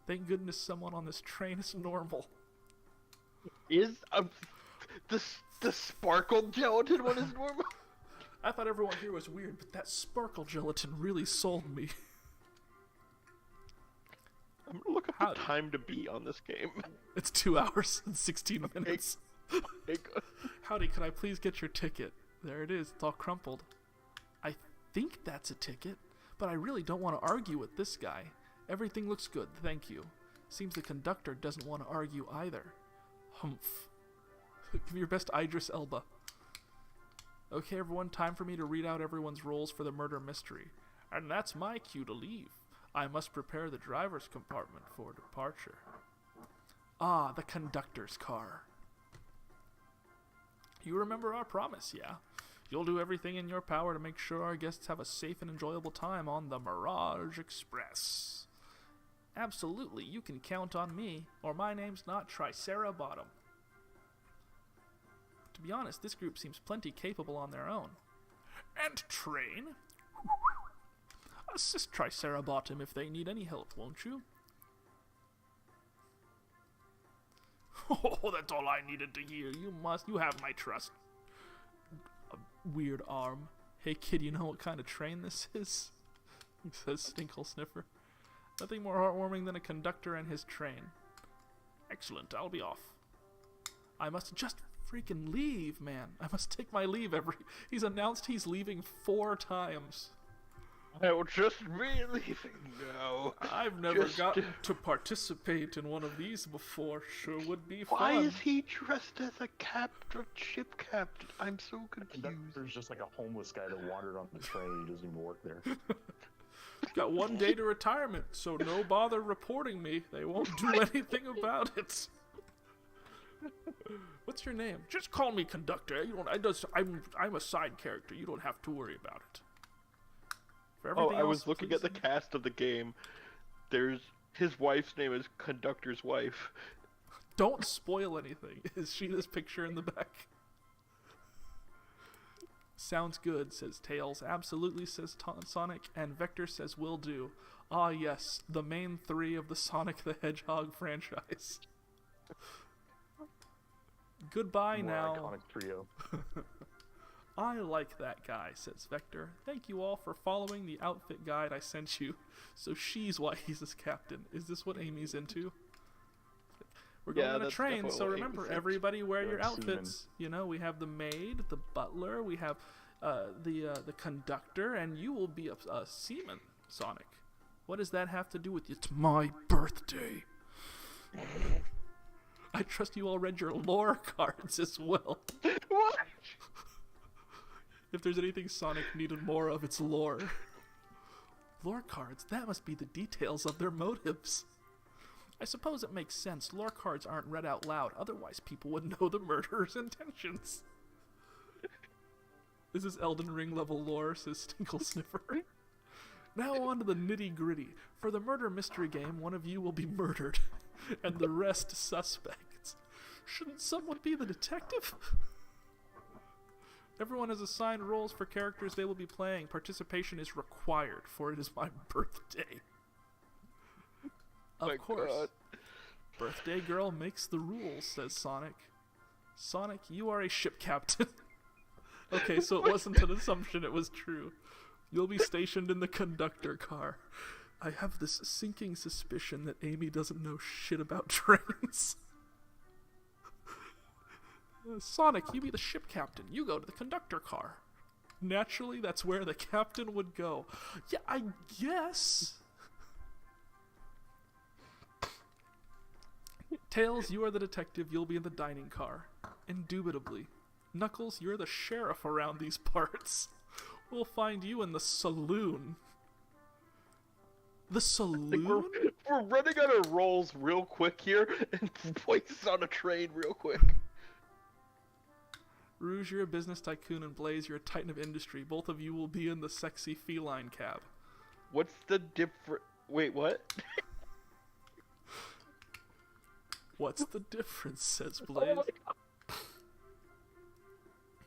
Thank goodness someone on this train is normal. Is the sparkle gelatin one is normal? I thought everyone here was weird, but that sparkle gelatin really sold me. I'm gonna look up the time to beat on this game. It's 2 hours and 16 minutes. Howdy, could I please get your ticket? There it is, it's all crumpled. I think that's a ticket, but I really don't want to argue with this guy. Everything looks good, thank you. Seems the conductor doesn't want to argue either. Humph. Give me your best Idris Elba. Okay, everyone, time for me to read out everyone's roles for the murder mystery. And that's my cue to leave. I must prepare the driver's compartment for departure. Ah, the conductor's car. You remember our promise, yeah? You'll do everything in your power to make sure our guests have a safe and enjoyable time on the Mirage Express. Absolutely, you can count on me, or my name's not Tricerabottom. To be honest, this group seems plenty capable on their own. And train? Assist Tricerabottom if they need any help, won't you? Oh, that's all I needed to hear. You have my trust. A weird arm. Hey kid, you know what kind of train this is? Says Stinkle Sniffer. Nothing more heartwarming than a conductor and his train. Excellent, I'll be off. I must just freaking leave, man. I must take my leave He's announced he's leaving 4 times. I will just be leaving now. I've never gotten to participate in one of these before. Sure would be fun. Why is he dressed as a ship captain? I'm so confused. There's just like a homeless guy that wandered on the train. He doesn't even work there. Got 1 day to retirement, so no bother reporting me. They won't do anything about it. What's your name? Just call me conductor. I'm a side character. You don't have to worry about it. I was looking at the cast of the game. His wife's name is Conductor's wife. Don't spoil anything. Is she this picture in the back? Sounds good, says Tails. Absolutely, says Sonic. And Vector says will do. Ah yes, the main 3 of the Sonic the Hedgehog franchise. Goodbye More now. iconic trio. I like that guy, says Vector. Thank you all for following the outfit guide I sent you. So she's why he's his captain. Is this what Amy's into? We're going on a train, so remember, everybody wear your outfits. You know, we have the maid, the butler, we have the conductor, and you will be a seaman, Sonic. What does that have to do with you? It's my birthday. I trust you all read your lore cards as well. What? If there's anything Sonic needed more of, it's lore. Lore cards, that must be the details of their motives. I suppose it makes sense. Lore cards aren't read out loud, otherwise people would know the murderer's intentions. This is Elden Ring level lore, says Stinkle Sniffer. Now on to the nitty-gritty. For the murder mystery game, one of you will be murdered, and the rest suspects. Shouldn't someone be the detective? Everyone has assigned roles for characters they will be playing. Participation is required, for it is my birthday. Of course. God. Birthday girl makes the rules, says Sonic. Sonic, you are a ship captain. Okay, so it wasn't an assumption, it was true. You'll be stationed in the conductor car. I have this sinking suspicion that Amy doesn't know shit about trains. Sonic, you be the ship captain. You go to the conductor car. Naturally, that's where the captain would go. Yeah, I guess. Tails, you are the detective. You'll be in the dining car. Indubitably. Knuckles, you're the sheriff around these parts. We'll find you in the saloon. The I think saloon? we're running out of roles real quick here, and Blaze on a train real quick. Rouge, you're a business tycoon, and Blaze, you're a titan of industry. Both of you will be in the sexy feline cab. What's the different? Wait, what? What's the difference, says Oh Blaze. my God.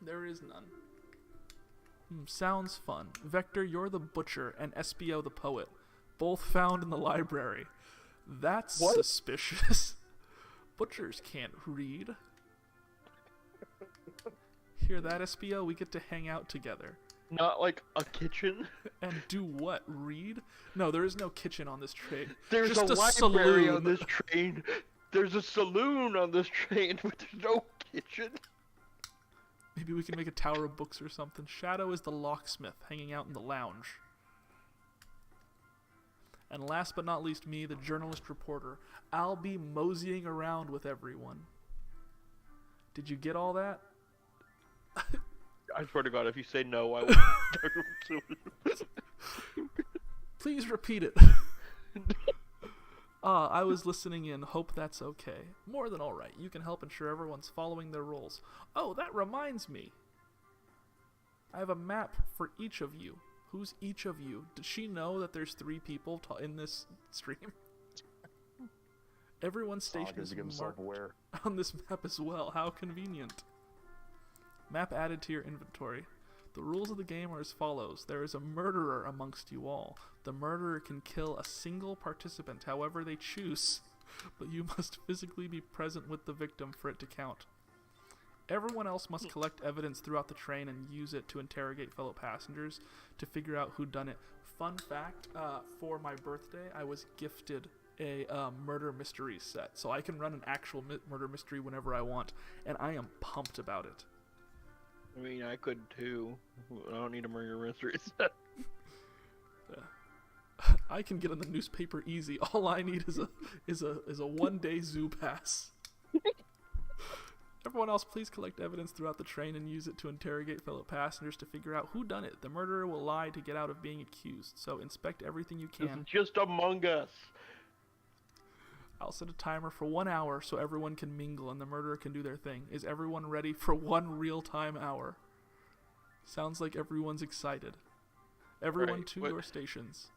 There is none. Sounds fun. Vector, you're the butcher, and SBO the poet. Both found in the library. That's What? suspicious. Butchers can't read. Hear that, SBO? We get to hang out together. Not like a kitchen. And do what? Read? No, there is no kitchen on this train. There's Just a library saloon. on this train. There's a saloon on this train, but there's no kitchen. Maybe we can make a tower of books or something. Shadow is the locksmith, hanging out in the lounge. And last but not least, me, the journalist reporter. I'll be moseying around with everyone. Did you get all that? I swear to God, if you say no, I will. Please repeat it. I was listening in. Hope that's okay. More than alright. You can help ensure everyone's following their roles. Oh, that reminds me. I have a map for each of you. Who's each of you? Did she know that there's 3 people in this stream? Everyone's station is marked self-aware. on this map as well. How convenient. Map added to your inventory. The rules of the game are as follows. There is a murderer amongst you all. The murderer can kill a single participant however they choose, but you must physically be present with the victim for it to count. Everyone else must collect evidence throughout the train and use it to interrogate fellow passengers to figure out who done it. Fun fact, for my birthday, I was gifted a murder mystery set, so I can run an actual murder mystery whenever I want, and I am pumped about it. I mean, I could too. I don't need a murder mystery set. I can get in the newspaper easy. All I need is a 1-day zoo pass. Everyone else, please collect evidence throughout the train and use it to interrogate fellow passengers to figure out who done it. The murderer will lie to get out of being accused, so inspect everything you This can. is just Among Us. I'll set a timer for 1 hour so everyone can mingle and the murderer can do their thing. Is everyone ready for 1 real-time hour? Sounds like everyone's excited. Everyone Right, to what- your stations.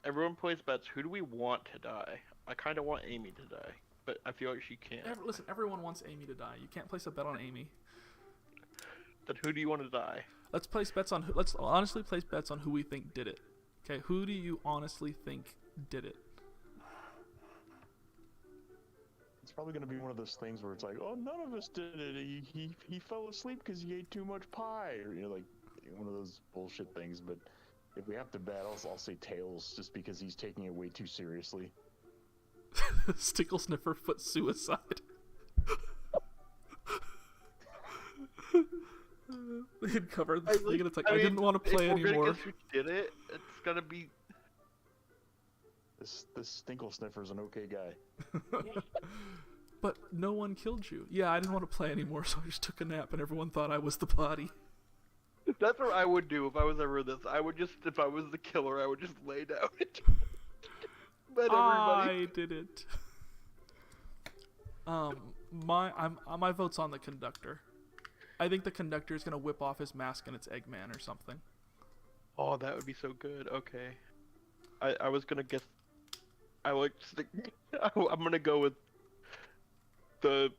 Everyone plays bets. Who do we want to die? I kind of want Amy to die, but I feel like she can't. Listen, everyone wants Amy to die. You can't place a bet on Amy. Then who do you want to die? Let's place bets on let's honestly place bets on who we think did it. Okay, who do you honestly think did it? It's probably going to be one of those things where it's like, oh, none of us did it. He fell asleep because he ate too much pie, or like one of those bullshit things. But if we have to bet, I'll say Tails, just because he's taking it way too seriously. Stickle Sniffer foot suicide. They had covered the thing and it's like, I didn't want to play if we're anymore. gonna guess who did it, it's gotta be. This Stinkle Sniffer's an okay guy. But no one killed you. Yeah, I didn't want to play anymore, so I just took a nap and everyone thought I was the body. That's what I would do if I was ever this. I would just, if I was the killer, I would just lay down and bet everybody. I did it. My vote's on the conductor. I think the conductor is gonna whip off his mask and it's Eggman or something. Oh, that would be so good. Okay. I was gonna guess. I'm gonna go with the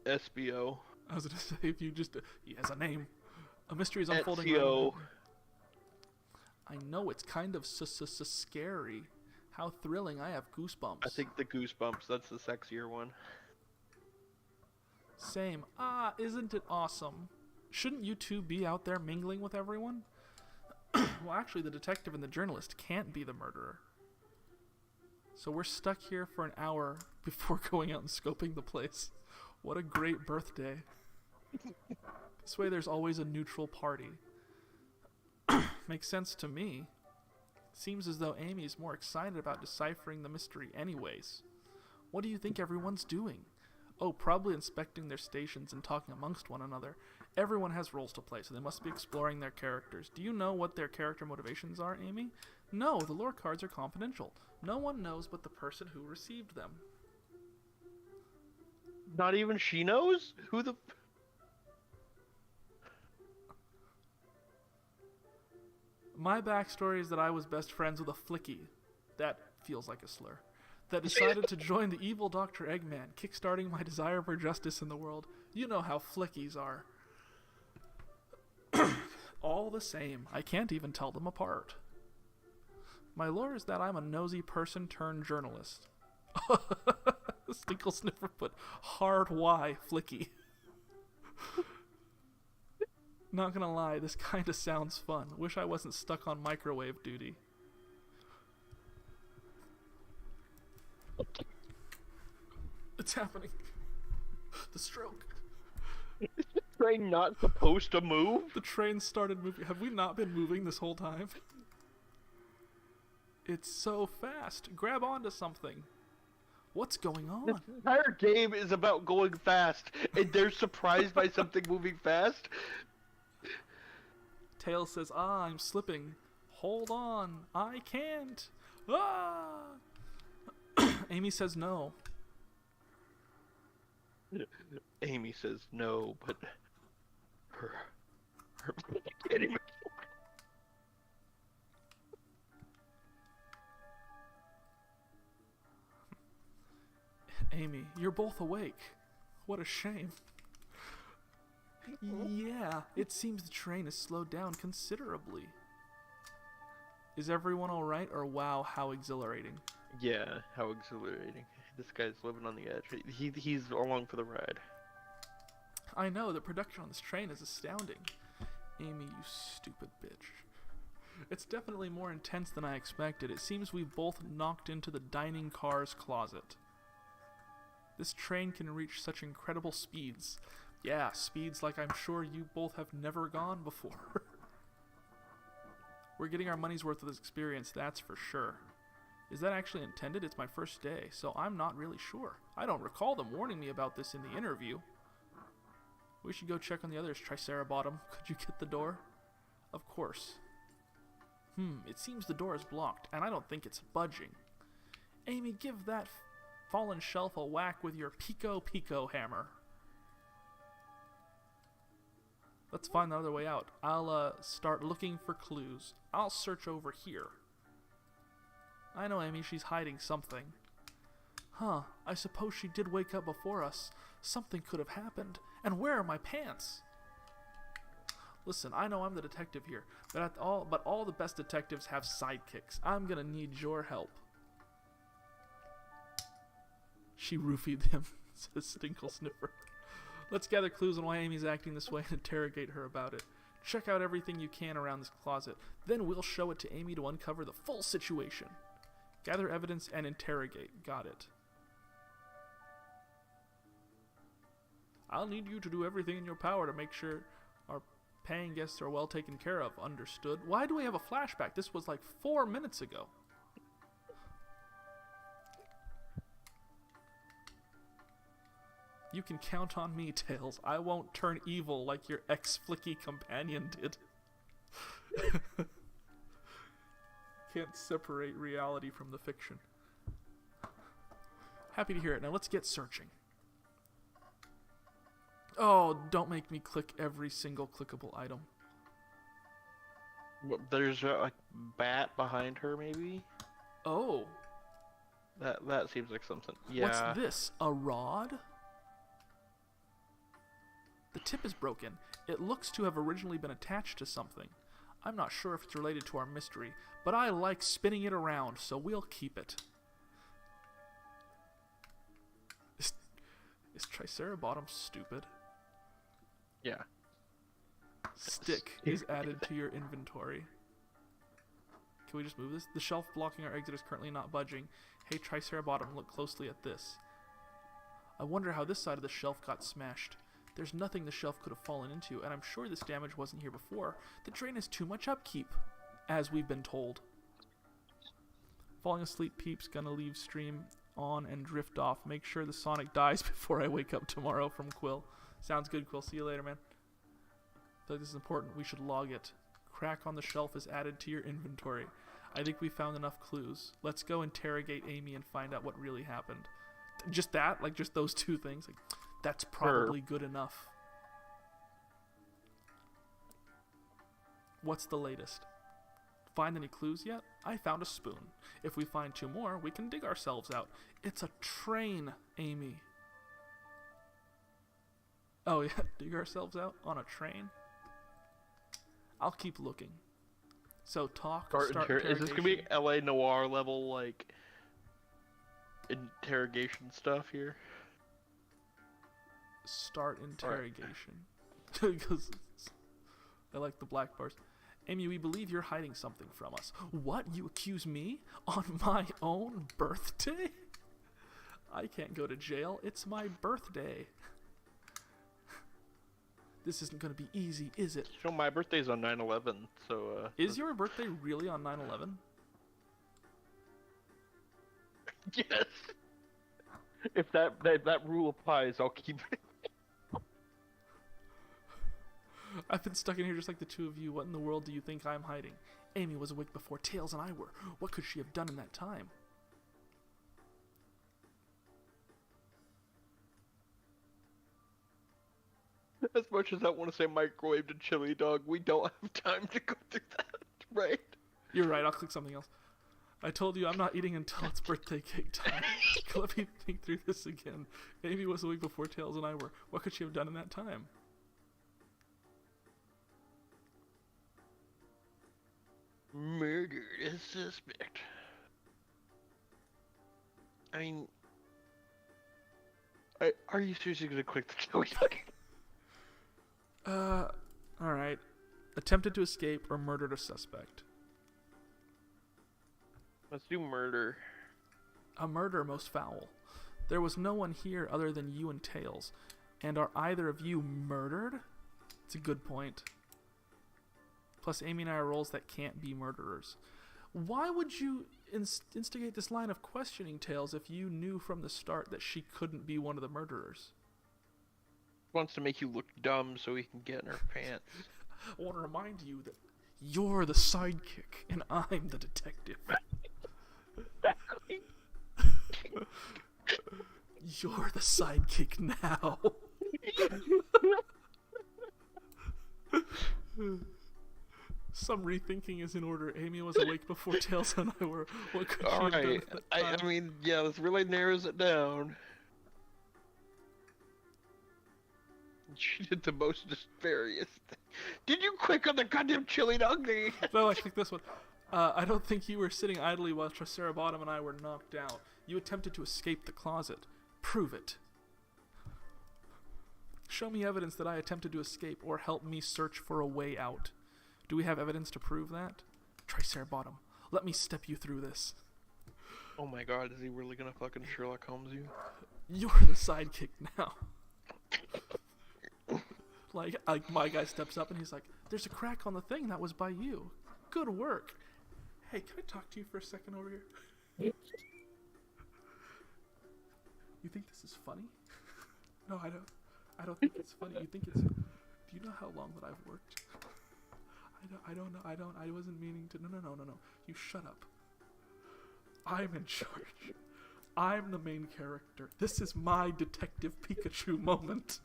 SBO. I was gonna say if you just he has a name. A mystery is unfolding. Ezio. I know it's kind of scary. How thrilling! I have goosebumps. I think the Goosebumps. That's the sexier one. Same. Isn't it awesome? Shouldn't you two be out there mingling with everyone? Well, actually, the detective and the journalist can't be the murderer. So we're stuck here for an hour before going out and scoping the place. What a great birthday. This way there's always a neutral party. Makes sense to me. Seems as though Amy is more excited about deciphering the mystery anyways. What do you think everyone's doing? Oh, probably inspecting their stations and talking amongst one another. Everyone has roles to play, so they must be exploring their characters. Do you know what their character motivations are, Amy? No, the lore cards are confidential. No one knows but the person who received them. Not even she knows? Who the... My backstory is that I was best friends with a flicky. That feels like a slur. That decided to join the evil Dr. Eggman, kickstarting my desire for justice in the world. You know how flickies are. All the same, I can't even tell them apart. My lore is that I'm a nosy person turned journalist. Stinkle Sniffer put hard Y flicky. Not gonna lie, this kinda sounds fun. Wish I wasn't stuck on microwave duty. It's happening. The stroke. Train not supposed to move? The train started moving. Have we not been moving this whole time? It's so fast. Grab onto something. What's going on? This entire game is about going fast, and they're surprised by something moving fast? Tails says, I'm slipping. Hold on. I can't. Ah! Amy says no. Amy says no, but her can't even... Amy, you're both awake. What a shame. Yeah, it seems the train has slowed down considerably. Is everyone alright, or wow, how exhilarating? Yeah, how exhilarating. This guy's living on the edge. He's along for the ride. I know, the production on this train is astounding. Amy, you stupid bitch. It's definitely more intense than I expected. It seems we've both knocked into the dining car's closet. This train can reach such incredible speeds. Yeah, speeds like I'm sure you both have never gone before. We're getting our money's worth of this experience, that's for sure. Is that actually intended? It's my first day, so I'm not really sure. I don't recall them warning me about this in the interview. We should go check on the others, Tricerabottom. Could you get the door? Of course. It seems the door is blocked, and I don't think it's budging. Amy, give that fallen shelf a whack with your Pico Pico hammer. Let's find the other way out. I'll start looking for clues. I'll search over here. I know, Amy, she's hiding something. Huh, I suppose she did wake up before us. Something could have happened. And where are my pants? Listen, I know I'm the detective here, but all the best detectives have sidekicks. I'm gonna need your help. She roofied him, says Stinkle Sniffer. Let's gather clues on why Amy's acting this way and interrogate her about it. Check out everything you can around this closet. Then we'll show it to Amy to uncover the full situation. Gather evidence and interrogate. Got it. I'll need you to do everything in your power to make sure our paying guests are well taken care of. Understood. Why do we have a flashback? This was like 4 minutes ago. You can count on me, Tails. I won't turn evil like your ex-flicky companion did. Can't separate reality from the fiction. Happy to hear it. Now let's get searching. Oh, don't make me click every single clickable item. There's a bat behind her, maybe? Oh. That seems like something. Yeah. What's this? A rod? The tip is broken. It looks to have originally been attached to something. I'm not sure if it's related to our mystery, but I like spinning it around, so we'll keep it. Is Tricerabottom stupid? Yeah. Stick is added to your inventory. Can we just move this? The shelf blocking our exit is currently not budging. Hey, Tricerabottom, look closely at this. I wonder how this side of the shelf got smashed. There's nothing the shelf could have fallen into, and I'm sure this damage wasn't here before. The train has too much upkeep. as we've been told. Falling asleep, Peeps. Gonna leave stream on and drift off. Make sure the Sonic dies before I wake up tomorrow from Quill. Sounds good, Quill. See you later, man. I feel like this is important. We should log it. Crack on the shelf is added to your inventory. I think we found enough clues. Let's go interrogate Amy and find out what really happened. Just that? Like, just those two things? Like, that's probably good enough. What's the latest? Find any clues yet? I found a spoon. If we find 2 more, we can dig ourselves out. It's a train, Amy. Oh yeah, dig ourselves out on a train? I'll keep looking. So start Is this gonna be LA Noire level, like, interrogation stuff here? Start interrogation. Because I like the black bars. Amy, we believe you're hiding something from us. What? You accuse me? On my own birthday? I can't go to jail. It's my birthday. This isn't going to be easy, is it? So my birthday's on 9/11, so Is your birthday really on 9/11? yes. If that rule applies, I'll keep it. I've been stuck in here just like the two of you. What in the world do you think I'm hiding? Amy was awake before Tails and I were. What could she have done in that time? As much as I want to say microwaved and chili dog, we don't have time to go through that, right? You're right, I'll click something else. I told you I'm not eating until it's birthday cake time. Let me think through this again. Amy was awake before Tails and I were. What could she have done in that time? Murdered a suspect. I mean, are you seriously gonna click the chili dog? Alright. Attempted to escape or murdered a suspect. Let's do murder. A murder most foul. There was no one here other than you and Tails. And are either of you murdered? It's a good point. Plus, Amy and I are roles that can't be murderers. Why would you instigate this line of questioning, Tails, if you knew from the start that she couldn't be one of the murderers? Wants to make you look dumb so he can get in her pants. I want to remind you that you're the sidekick and I'm the detective. Exactly. You're the sidekick now. Some rethinking is in order. Amy was awake before Tails and I were. What could she have done Alright, at that time? I mean, yeah, this really narrows it down. She did the most nefarious thing. Did you click on the goddamn chili dog thing? No, I clicked this one. I don't think you were sitting idly while Tricerabottom and I were knocked out. You attempted to escape the closet. Prove it. Show me evidence that I attempted to escape or help me search for a way out. Do we have evidence to prove that? Tricerabottom, let me step you through this. Oh my god, is he really gonna fucking Sherlock Holmes you? You're the sidekick now. Like my guy steps up and he's like, there's a crack on the thing, that was by you. Good work. Hey, can I talk to you for a second over here? You think this is funny? No, I don't think it's funny. You think it's... Do you know how long that I've worked? I wasn't meaning to... No. You shut up. I'm in charge. I'm the main character. This is my Detective Pikachu moment.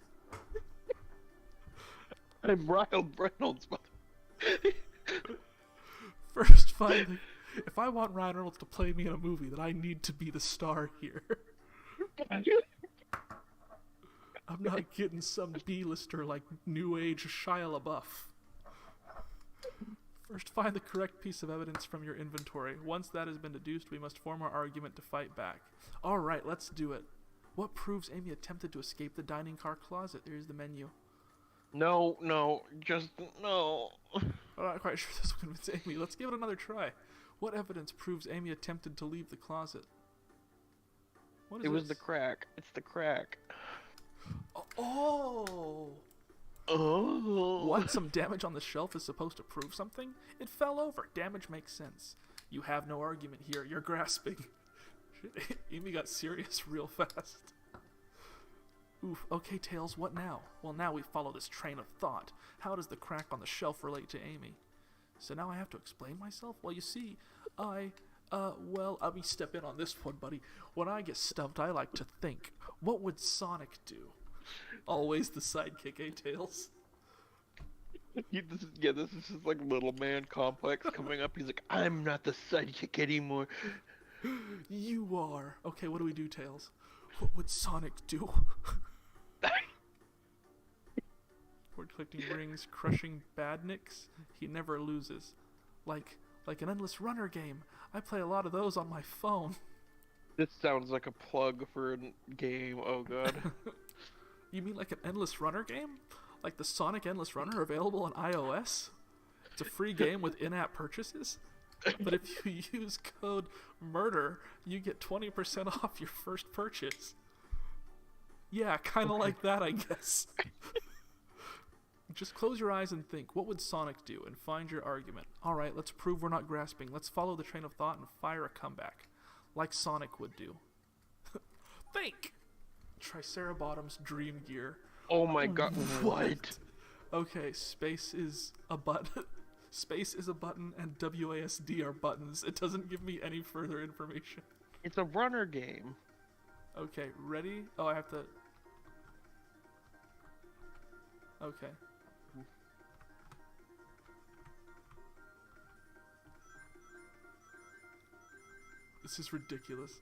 I'm Ryan Reynolds, First, finally, if I want Ryan Reynolds to play me in a movie, then I need to be the star here. I'm not getting some B-lister like New Age Shia LaBeouf. First, find the correct piece of evidence from your inventory. Once that has been deduced, we must form our argument to fight back. Alright, let's do it. What proves Amy attempted to escape the dining car closet? Here's the menu. No, just no. I'm not quite sure this will convince Amy. Let's give it another try. What evidence proves Amy attempted to leave the closet? What is It was this? the crack. It's the crack. Oh! Oh. What? Some damage on the shelf is supposed to prove something? It fell over. Damage makes sense. You have no argument here. You're grasping. Shit, Amy got serious real fast. Oof. Okay, Tails, what now? Well, now we follow this train of thought. How does the crack on the shelf relate to Amy? So now I have to explain myself? Well, you see, well, let me step in on this one, buddy. When I get stumped, I like to think. What would Sonic do? Always the sidekick, eh, Tails? This is just like little man complex coming up. He's like, I'm not the sidekick anymore. You are. Okay, what do we do, Tails? What would Sonic do? We're collecting rings, crushing badniks. He never loses. Like an endless runner game. I play a lot of those on my phone. This sounds like a plug for a game. Oh god. You mean like an endless runner game? Like the Sonic Endless Runner available on iOS? It's a free game with in-app purchases? But if you use code MURDER, you get 20% off your first purchase. Yeah, kind of like that, I guess. Just close your eyes and think, what would Sonic do? And find your argument. Alright, let's prove we're not grasping. Let's follow the train of thought and fire a comeback. Like Sonic would do. Think! Triceratops Dream Gear. Oh my god, what? Okay, space is a button. Space is a button and WASD are buttons. It doesn't give me any further information. It's a runner game. Okay, ready? Oh, I have to... Okay. This is ridiculous.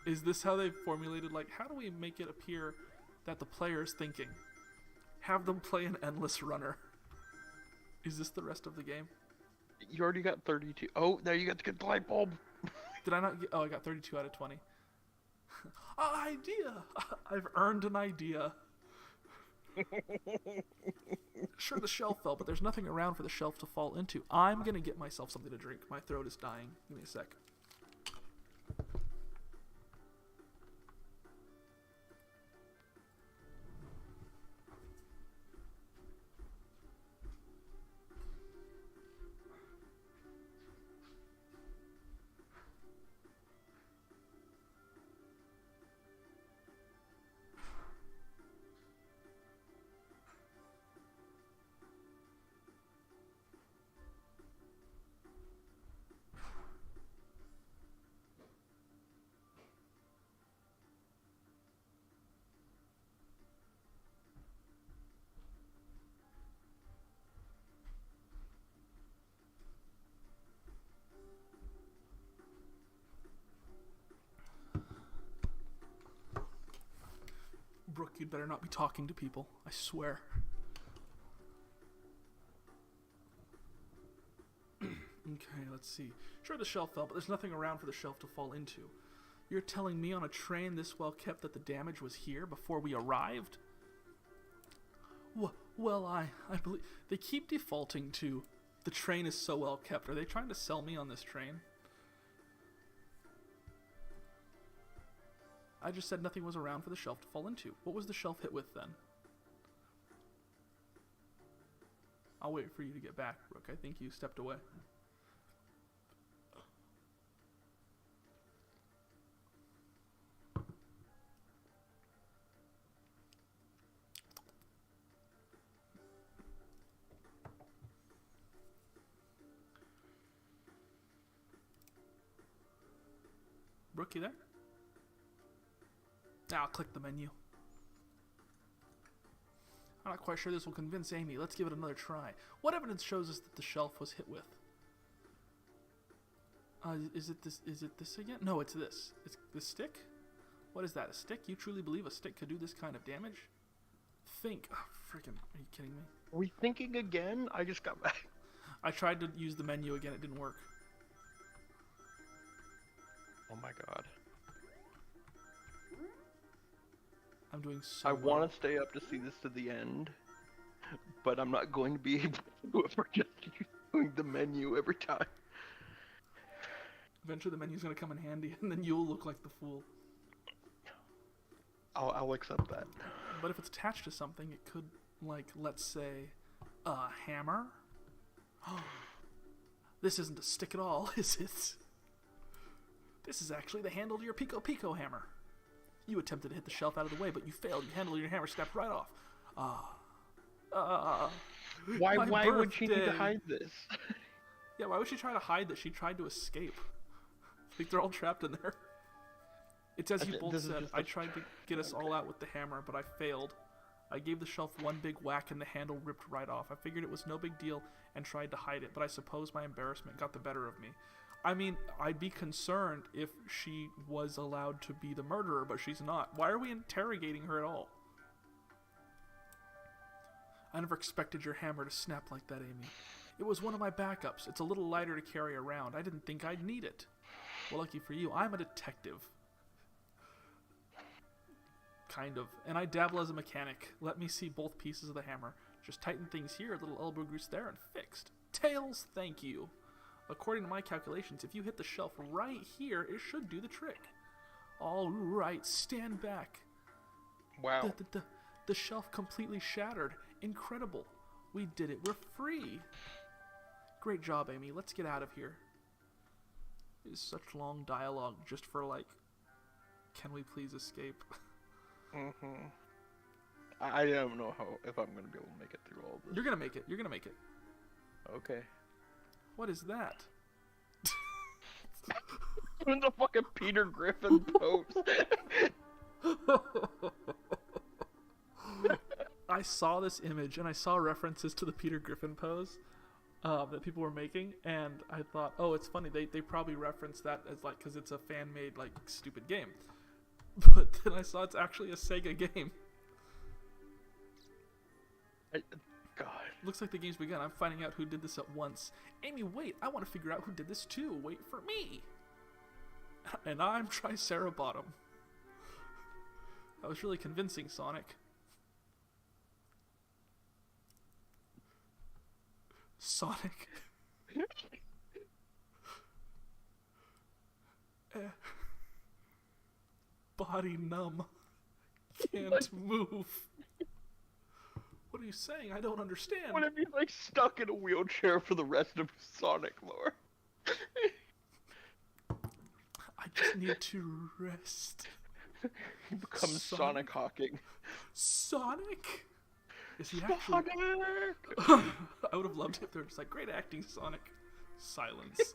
Is this how they formulated, like, how do we make it appear that the player is thinking? Have them play an endless runner. Is this the rest of the game? You already got 32. Oh, now you got to get the light bulb. Did I not get... Oh, I got 32 out of 20. Idea! I've earned an idea. Sure, the shelf fell, but there's nothing around for the shelf to fall into. I'm gonna get myself something to drink. My throat is dying. Give me a sec. Brooke, you'd better not be talking to people. I swear. Okay, let's see. Sure, the shelf fell, but there's nothing around for the shelf to fall into. You're telling me on a train this well kept that the damage was here before we arrived? Well, I believe... They keep defaulting to the train is so well kept. Are they trying to sell me on this train? I just said nothing was around for the shelf to fall into. What was the shelf hit with then? I'll wait for you to get back, Brooke. I think you stepped away. Brooke, you there? I'll click the menu. I'm not quite sure this will convince Amy. Let's give it another try. What evidence shows us that the shelf was hit with? Is it this again? No, it's this. It's the stick? What is that, a stick? You truly believe a stick could do this kind of damage? Think. Oh, freaking, are you kidding me? Are we thinking again? I just got back. I tried to use the menu again. It didn't work. Oh my god. I'm doing so I well. want to stay up to see this to the end, but I'm not going to be able to do it for just doing the menu every time. Eventually the menu's gonna come in handy, and then you'll look like the fool. I'll accept that. But if it's attached to something, it could like, let's say, a hammer? This isn't a stick at all, is it? This is actually the handle to your Pico Pico hammer. You attempted to hit the shelf out of the way, but you failed. Your handle of your hammer snapped right off. Why My would she need to birthday. hide this? Yeah, why would she try to hide that? She tried to escape. Like, they're all trapped in there. It's as you Okay, both this is said, just I a- tried to get us all out with the hammer, but I failed. I gave the shelf one big whack and the handle ripped right off. I figured it was no big deal and tried to hide it, but I suppose my embarrassment got the better of me. I mean, I'd be concerned if she was allowed to be the murderer, but she's not. Why are we interrogating her at all? I never expected your hammer to snap like that, Amy. It was one of my backups. It's a little lighter to carry around. I didn't think I'd need it. Well, lucky for you, I'm a detective. Kind of. And I dabble as a mechanic. Let me see both pieces of the hammer. Just tighten things here, a little elbow grease there, and fixed. Tails, thank you. According to my calculations, if you hit the shelf right here, it should do the trick. All right, stand back. Wow. The shelf completely shattered. Incredible. We did it. We're free. Great job, Amy. Let's get out of here. It's such long dialogue just for, like, can we please escape? Mm-hmm. I don't know if I'm gonna be able to make it through all of this. You're gonna make it. You're gonna make it. Okay. What is that? Doing the fucking Peter Griffin pose. I saw this image and I saw references to the Peter Griffin pose that people were making, and I thought, oh, it's funny. They probably referenced that as, like, because it's a fan-made, like, stupid game. But then I saw it's actually a Sega game. God. Looks like the game's begun. I'm finding out who did this at once. Amy, wait. I want to figure out who did this too. Wait for me. And I'm Tricerabottom. That was really convincing, Sonic. Sonic. Body numb. Can't move. What are you saying? I don't understand. What if he's like stuck in a wheelchair for the rest of Sonic lore? I just need to rest. He becomes Sonic Hawking. Sonic? Is he actually... Sonic! I would have loved it if they were just like, great acting, Sonic. Silence.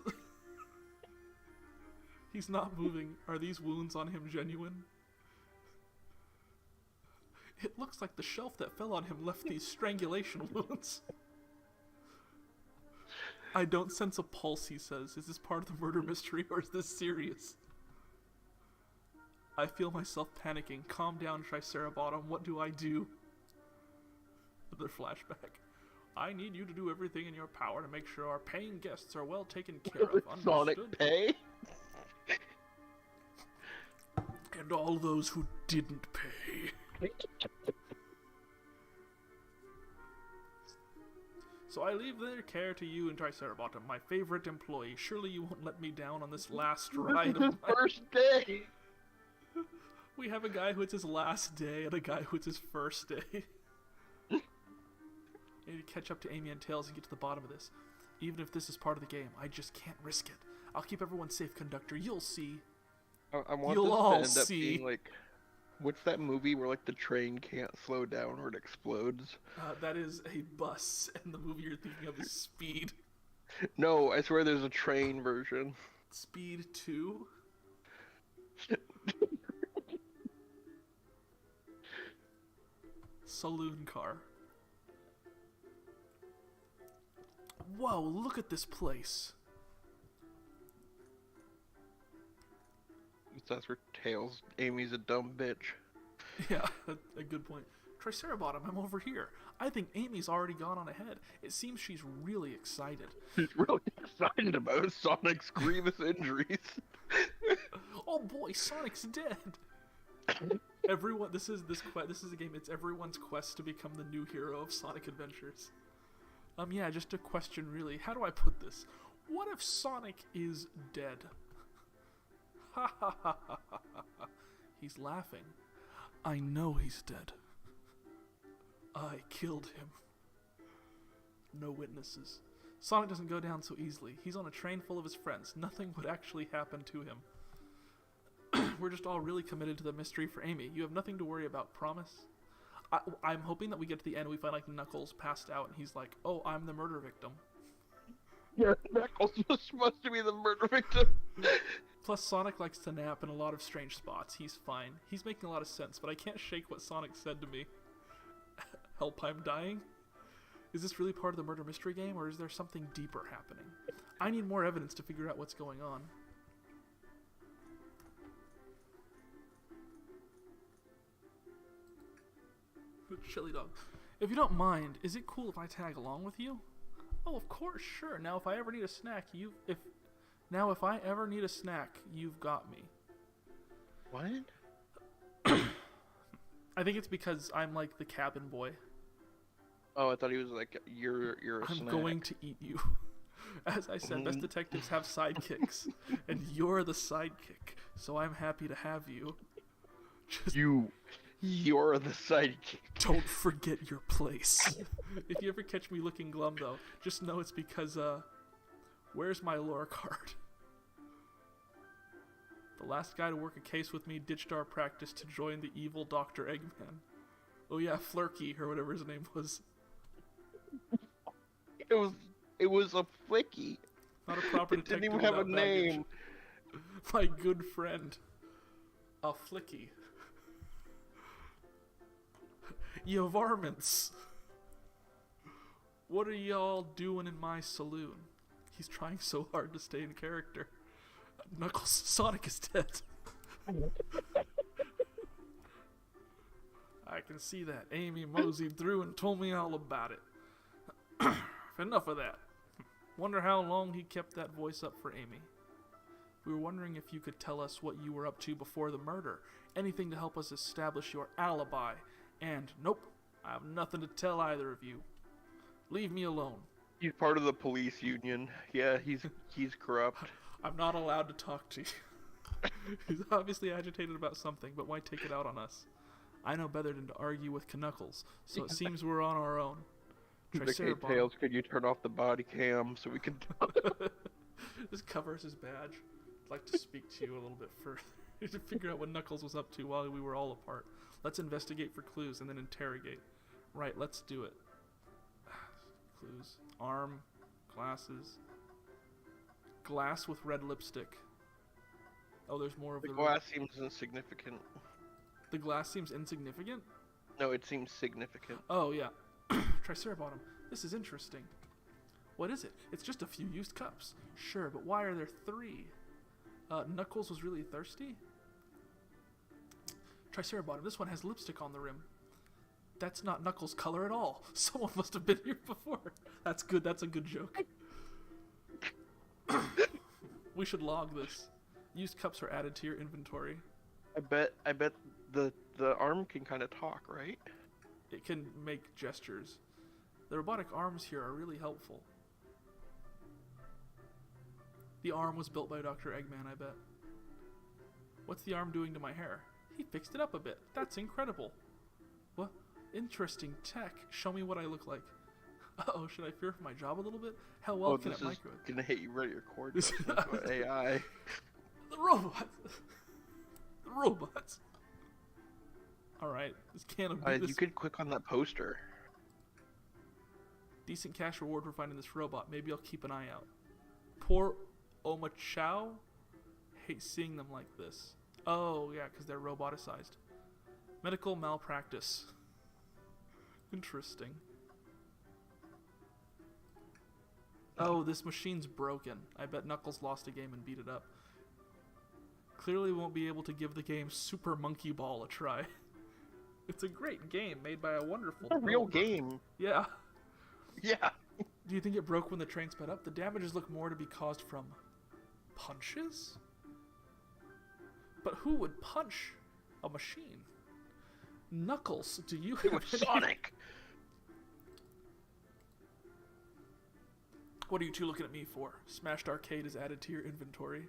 He's not moving. Are these wounds on him genuine? It looks like the shelf that fell on him left these strangulation wounds. I don't sense a pulse, he says. Is this part of the murder mystery, or is this serious? I feel myself panicking. Calm down, Tricerabottom. What do I do? Another flashback. I need you to do everything in your power to make sure our paying guests are well taken care of. Sonic Understood? Pay? And all those who didn't pay. So I leave their care to you and Tricerabottom, my favorite employee. Surely you won't let me down on this last ride of His my... first day! We have a guy who it's his last day and a guy who it's his first day. I need to catch up to Amy and Tails and get to the bottom of this. Even if this is part of the game, I just can't risk it. I'll keep everyone safe, Conductor. You'll see. I want You'll this all to end up see. being like... What's that movie where like the train can't slow down or it explodes? That is a bus, and the movie you're thinking of is Speed. No, I swear there's a train version. Speed 2? Saloon car. Whoa, look at this place. That's where Tails, Amy's a dumb bitch. Yeah, a good point. Tricerabottom, I'm over here. I think Amy's already gone on ahead. It seems she's really excited. He's really excited about Sonic's grievous injuries. Oh boy, Sonic's dead. Everyone, this is a game. It's everyone's quest to become the new hero of Sonic Adventures. Yeah, just a question, really. How do I put this? What if Sonic is dead? Ha ha ha ha ha ha. He's laughing. I know he's dead. I killed him. No witnesses. Sonic doesn't go down so easily. He's on a train full of his friends. Nothing would actually happen to him. We're just all really committed to the mystery for Amy. You have nothing to worry about, promise? I'm hoping that we get to the end and we find like Knuckles passed out and he's like, oh, I'm the murder victim. Yeah, Knuckles was supposed to be the murder victim. Plus, Sonic likes to nap in a lot of strange spots. He's fine. He's making a lot of sense, but I can't shake what Sonic said to me. Help, I'm dying? Is this really part of the murder mystery game, or is there something deeper happening? I need more evidence to figure out what's going on. Chili dog. If you don't mind, is it cool if I tag along with you? Oh, of course, sure. Now, if I ever need a snack, if I ever need a snack, you've got me. What? I think it's because I'm like the cabin boy. Oh, I thought he was like, you're a I'm snack. going to eat you. As I said, best detectives have sidekicks, and you're the sidekick, so I'm happy to have you. Just You're the sidekick. don't forget your place. If you ever catch me looking glum, though, just know it's because, where's my lore card? The last guy to work a case with me ditched our practice to join the evil Dr. Eggman. Oh yeah, Flurky, or whatever his name was. It was a flicky. Not a proper It detective didn't even have a without baggage. name. My good friend. A flicky. You varmints. What are y'all doing in my saloon? He's trying so hard to stay in character. Knuckles, Sonic is dead. I can see that. Amy moseyed through and told me all about it. Enough of that. Wonder how long he kept that voice up for Amy. We were wondering if you could tell us what you were up to before the murder. Anything to help us establish your alibi. And nope, I have nothing to tell either of you. Leave me alone. He's part of the police union. Yeah, he's corrupt. I'm not allowed to talk to you. He's obviously agitated about something, but why take it out on us? I know better than to argue with Knuckles, so it seems we're on our own. Okay, Triceratops Tails, could you turn off the body cam so we can... just covers his badge. I'd like to speak to you a little bit further to figure out what Knuckles was up to while we were all apart. Let's investigate for clues and then interrogate. Right, let's do it. Clues. Arm. Glasses. Glass with red lipstick. Oh, there's more of The the glass seems insignificant. The glass seems insignificant? No, it seems significant. Oh, yeah. Tricerabottom. This is interesting. What is it? It's just a few used cups. Sure, but why are there 3? Knuckles was really thirsty? Tricerabottom, this one has lipstick on the rim. That's not Knuckles' color at all. Someone must have been here before. That's good. That's a good joke. We should log this. Used cups are added to your inventory. I bet the arm can kind of talk, right? It can make gestures. The robotic arms here are really helpful. The arm was built by Dr. Eggman, I bet. What's the arm doing to my hair? He fixed it up a bit. That's incredible. What? Interesting tech. Show me what I look like. Uh-oh, should I fear for my job a little bit? How well can this it is micro? gonna hit you right your cord. This- AI. The robots! The robots! Alright, this can't be this. You could click on that poster. Decent cash reward for finding this robot. Maybe I'll keep an eye out. Poor Oma Chow? Hate seeing them like this. Oh, yeah, because they're roboticized. Medical malpractice. Interesting. Oh, this machine's broken. I bet Knuckles lost a game and beat it up. Clearly won't be able to give the game Super Monkey Ball a try. It's a great game made by a wonderful A real developer. game. Yeah. Yeah. Do you think it broke when the train sped up? The damages look more to be caused from punches? But who would punch a machine? Knuckles, do you It have was any- Sonic. What are you two looking at me for? Smashed Arcade is added to your inventory.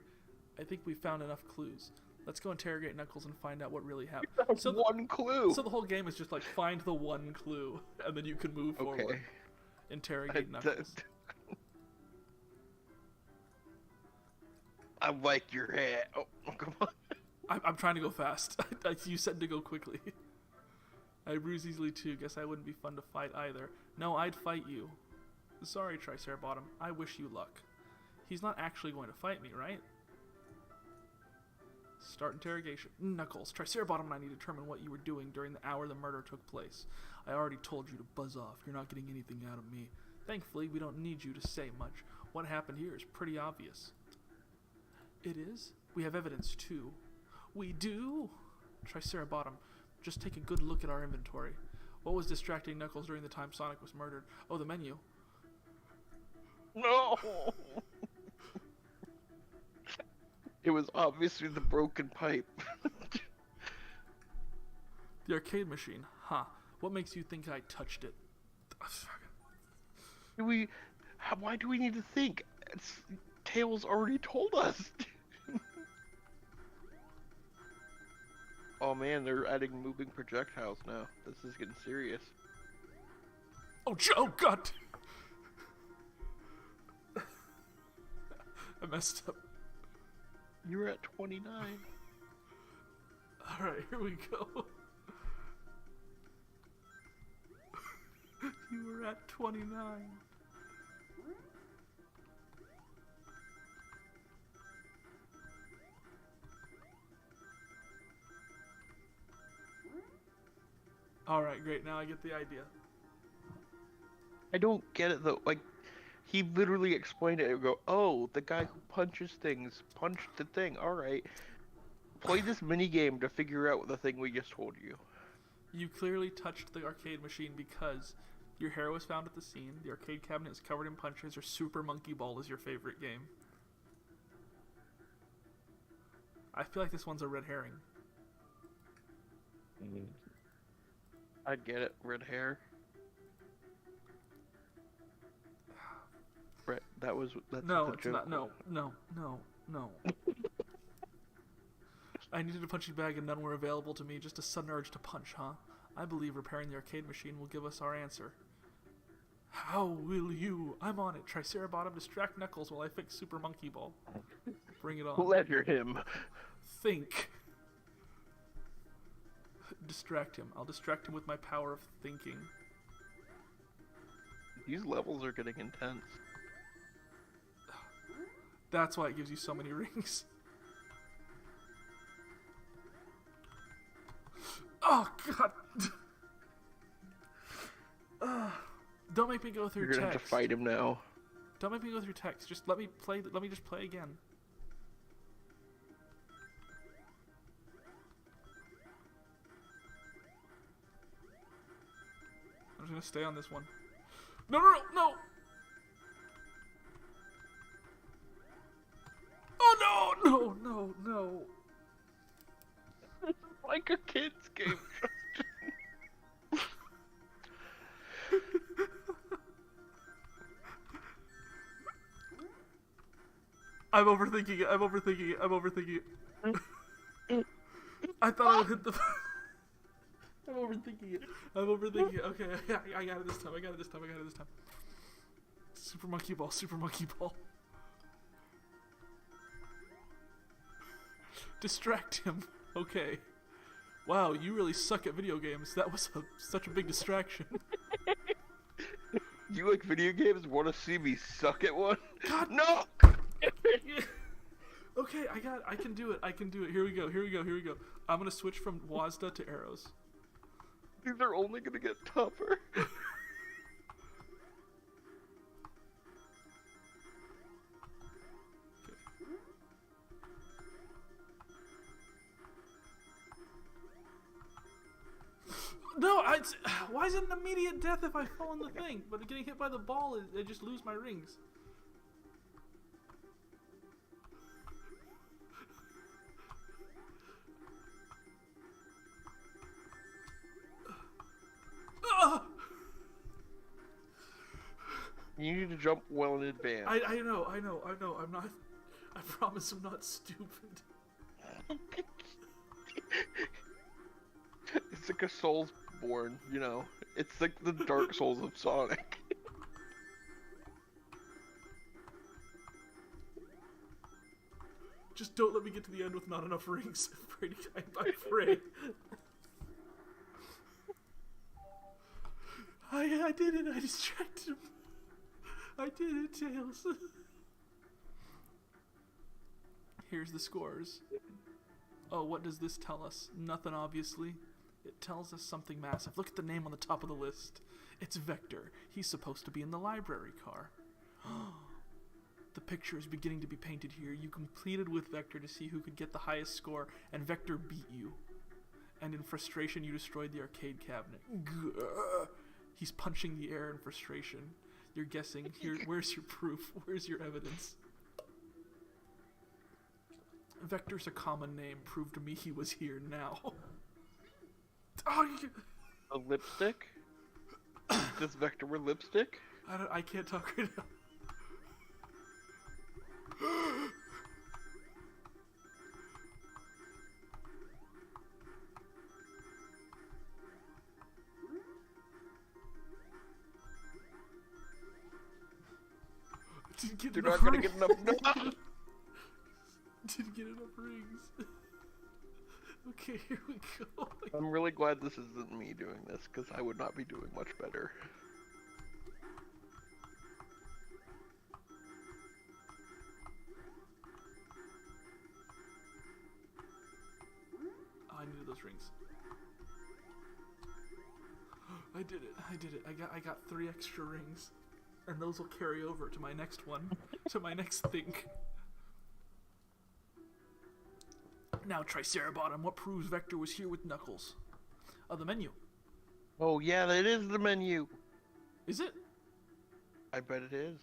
I think we found enough clues. Let's go interrogate Knuckles and find out what really happened. That's So, one clue. so the whole game is just like find the one clue, and then you can move forward. Okay. Interrogate Knuckles. I like your hat. Oh, come on. I'm trying to go fast. You said to go quickly. I bruise easily too. Guess I wouldn't be fun to fight either. No, I'd fight you. Sorry, Tricerabottom. I wish you luck. He's not actually going to fight me, right? Start interrogation. Knuckles, Tricerabottom and I need to determine what you were doing during the hour the murder took place. I already told you to buzz off. You're not getting anything out of me. Thankfully, we don't need you to say much. What happened here is pretty obvious. It is? We have evidence, too. We do? Tricerabottom, just take a good look at our inventory. What was distracting Knuckles during the time Sonic was murdered? Oh, the menu. No. It was obviously the broken pipe. The arcade machine. Huh. What makes you think I touched it? Why do we need to think? Tails already told us. Oh man, they're adding moving projectiles now. This is getting serious. Oh, Joe, God! I messed up. You're at 29. Alright, here we go. You were at 29. Alright, great. Now I get the idea. I don't get it though. Like, he literally explained it and go, oh, the guy who punches things punched the thing. Alright. Play this mini game to figure out the thing we just told you. You clearly touched the arcade machine because your hair was found at the scene, the arcade cabinet is covered in punches, or Super Monkey Ball is your favorite game. I feel like this one's a red herring. I get it. Red hair. Brett, that's No, the it's joke. not. No. I needed a punching bag and none were available to me. Just a sudden urge to punch, huh? I believe repairing the arcade machine will give us our answer. How will you? I'm on it. Tricerabottom, distract Knuckles while I fix Super Monkey Ball. Bring it on. Ledger him. Think. Distract him. I'll distract him with my power of thinking. These levels are getting intense. That's why it gives you so many rings. Oh, God. Don't make me go through You're gonna text. have to fight him now. Don't make me go through text. Just let me play. Let me just play again. I'm just gonna stay on this one. No! Oh no! Like a kid's game. I'm overthinking it. I thought I would hit the. I'm overthinking it. Okay, I got it this time. Super Monkey Ball. Distract him. Okay. Wow, you really suck at video games. That was such a big distraction. You like video games? Want to see me suck at one? God. No! Okay, I can do it. Here we go. I'm gonna switch from Wazda to arrows. These are only gonna get tougher. No, why is it an immediate death if I fall in the thing? But getting hit by the ball, I just lose my rings. You need to jump well in advance. I know. I'm not. I promise I'm not stupid. It's like a Soul's Born, you know. It's like the Dark Souls of Sonic. Just don't let me get to the end with not enough rings. Brady, I pray. I did it. I distracted him. I did it, Tails. Here's the scores. Oh, what does this tell us? Nothing, obviously. It tells us something massive. Look at the name on the top of the list. It's Vector. He's supposed to be in the library car. The picture is beginning to be painted here. You completed with Vector to see who could get the highest score, and Vector beat you. And in frustration, you destroyed the arcade cabinet. Grr. He's punching the air in frustration. You're guessing. Here, where's your proof? Where's your evidence? Vector's a common name. Prove to me he was here now. Oh, A lipstick? Does Vector wear lipstick? I can't talk right now. Didn't get You're enough not gonna rings. get enough. No! Didn't get enough rings. Okay, here we go. I'm really glad this isn't me doing this, because I would not be doing much better. I needed those rings. I did it. I did it. I got 3 extra rings. And those will carry over to my next one. To my next thing. Now, Tricerabottom, what proves Vector was here with Knuckles? The menu. Oh yeah, that is the menu. Is it? I bet it is.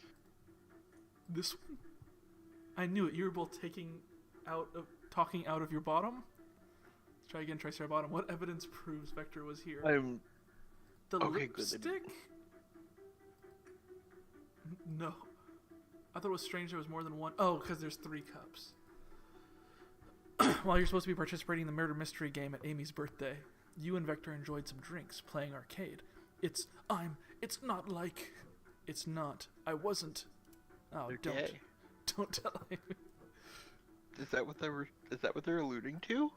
This one? I knew it. You were both talking out of your bottom? Let's try again, Tricerabottom. What evidence proves Vector was here? I'm The okay, good, they lipstick? didn't. No. I thought it was strange there was more than one. Oh, because there's 3 cups. While you're supposed to be participating in the murder mystery game at Amy's birthday, you and Vector enjoyed some drinks, playing arcade. It's not like... It's not. I wasn't. Oh, They're don't. gay. Don't tell Amy. Is that what they're alluding to?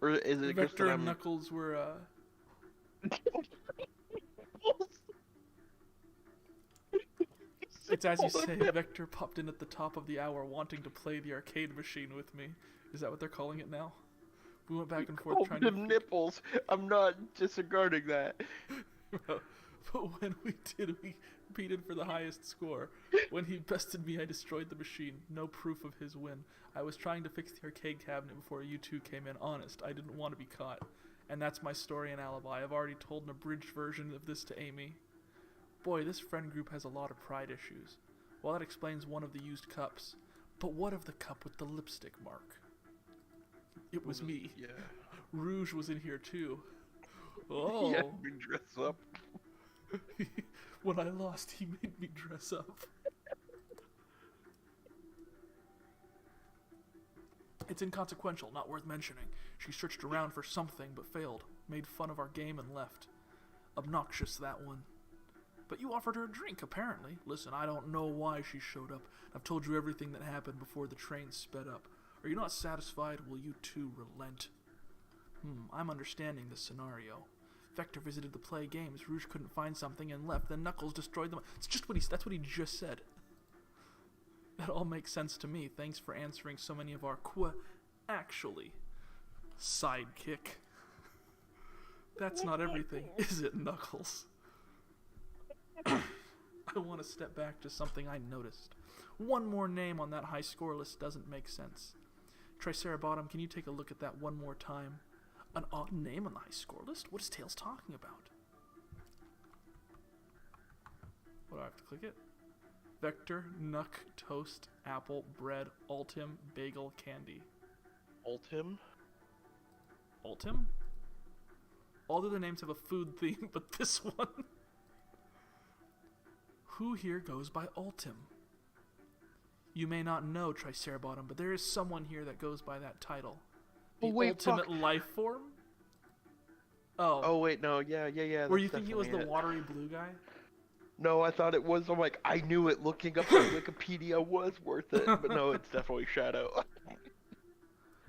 Or is it just Vector that and I'm... Knuckles were, It's as you say, Vector popped in at the top of the hour wanting to play the arcade machine with me. Is that what they're calling it now? We went back and forth trying to... them nipples. I'm not disregarding that. But when we did, we competed for the highest score. When he bested me, I destroyed the machine. No proof of his win. I was trying to fix the arcade cabinet before you two came in. Honest, I didn't want to be caught. And that's my story and alibi. I've already told an abridged version of this to Amy. Boy, this friend group has a lot of pride issues. Well, that explains one of the used cups. But what of the cup with the lipstick mark? It was me. Yeah. Rouge was in here too. Oh. Yeah, we dress up. When I lost, he made me dress up. It's inconsequential, not worth mentioning. She searched around for something but failed, made fun of our game and left. Obnoxious, that one. But you offered her a drink, apparently. Listen, I don't know why she showed up. I've told you everything that happened before the train sped up. Are you not satisfied? Will you two relent? I'm understanding this scenario. Vector visited the play games. Rouge couldn't find something and left. Then Knuckles destroyed them. That's what he just said. That all makes sense to me. Thanks for answering so many of our actually, sidekick. That's not everything, is it, Knuckles? I want to step back to something I noticed. One more name on that high score list doesn't make sense. Tricerabottom, can you take a look at that one more time? An odd name on the high score list? What is Tails talking about? What do I have to click it? Vector, Nuck, Toast, Apple, Bread, Ultim, Bagel, Candy. Ultim? Ultim? All the other names have a food theme, but this one... Who here goes by Ultim? You may not know Tricerabottom, but there is someone here that goes by that title. The wait, ultimate fuck. life form? Oh. Oh wait, no, yeah. Where you that's think he was the definitely it. watery blue guy? No, I thought it was. I'm like, I knew it. Looking up on Wikipedia was worth it, but no, it's definitely Shadow.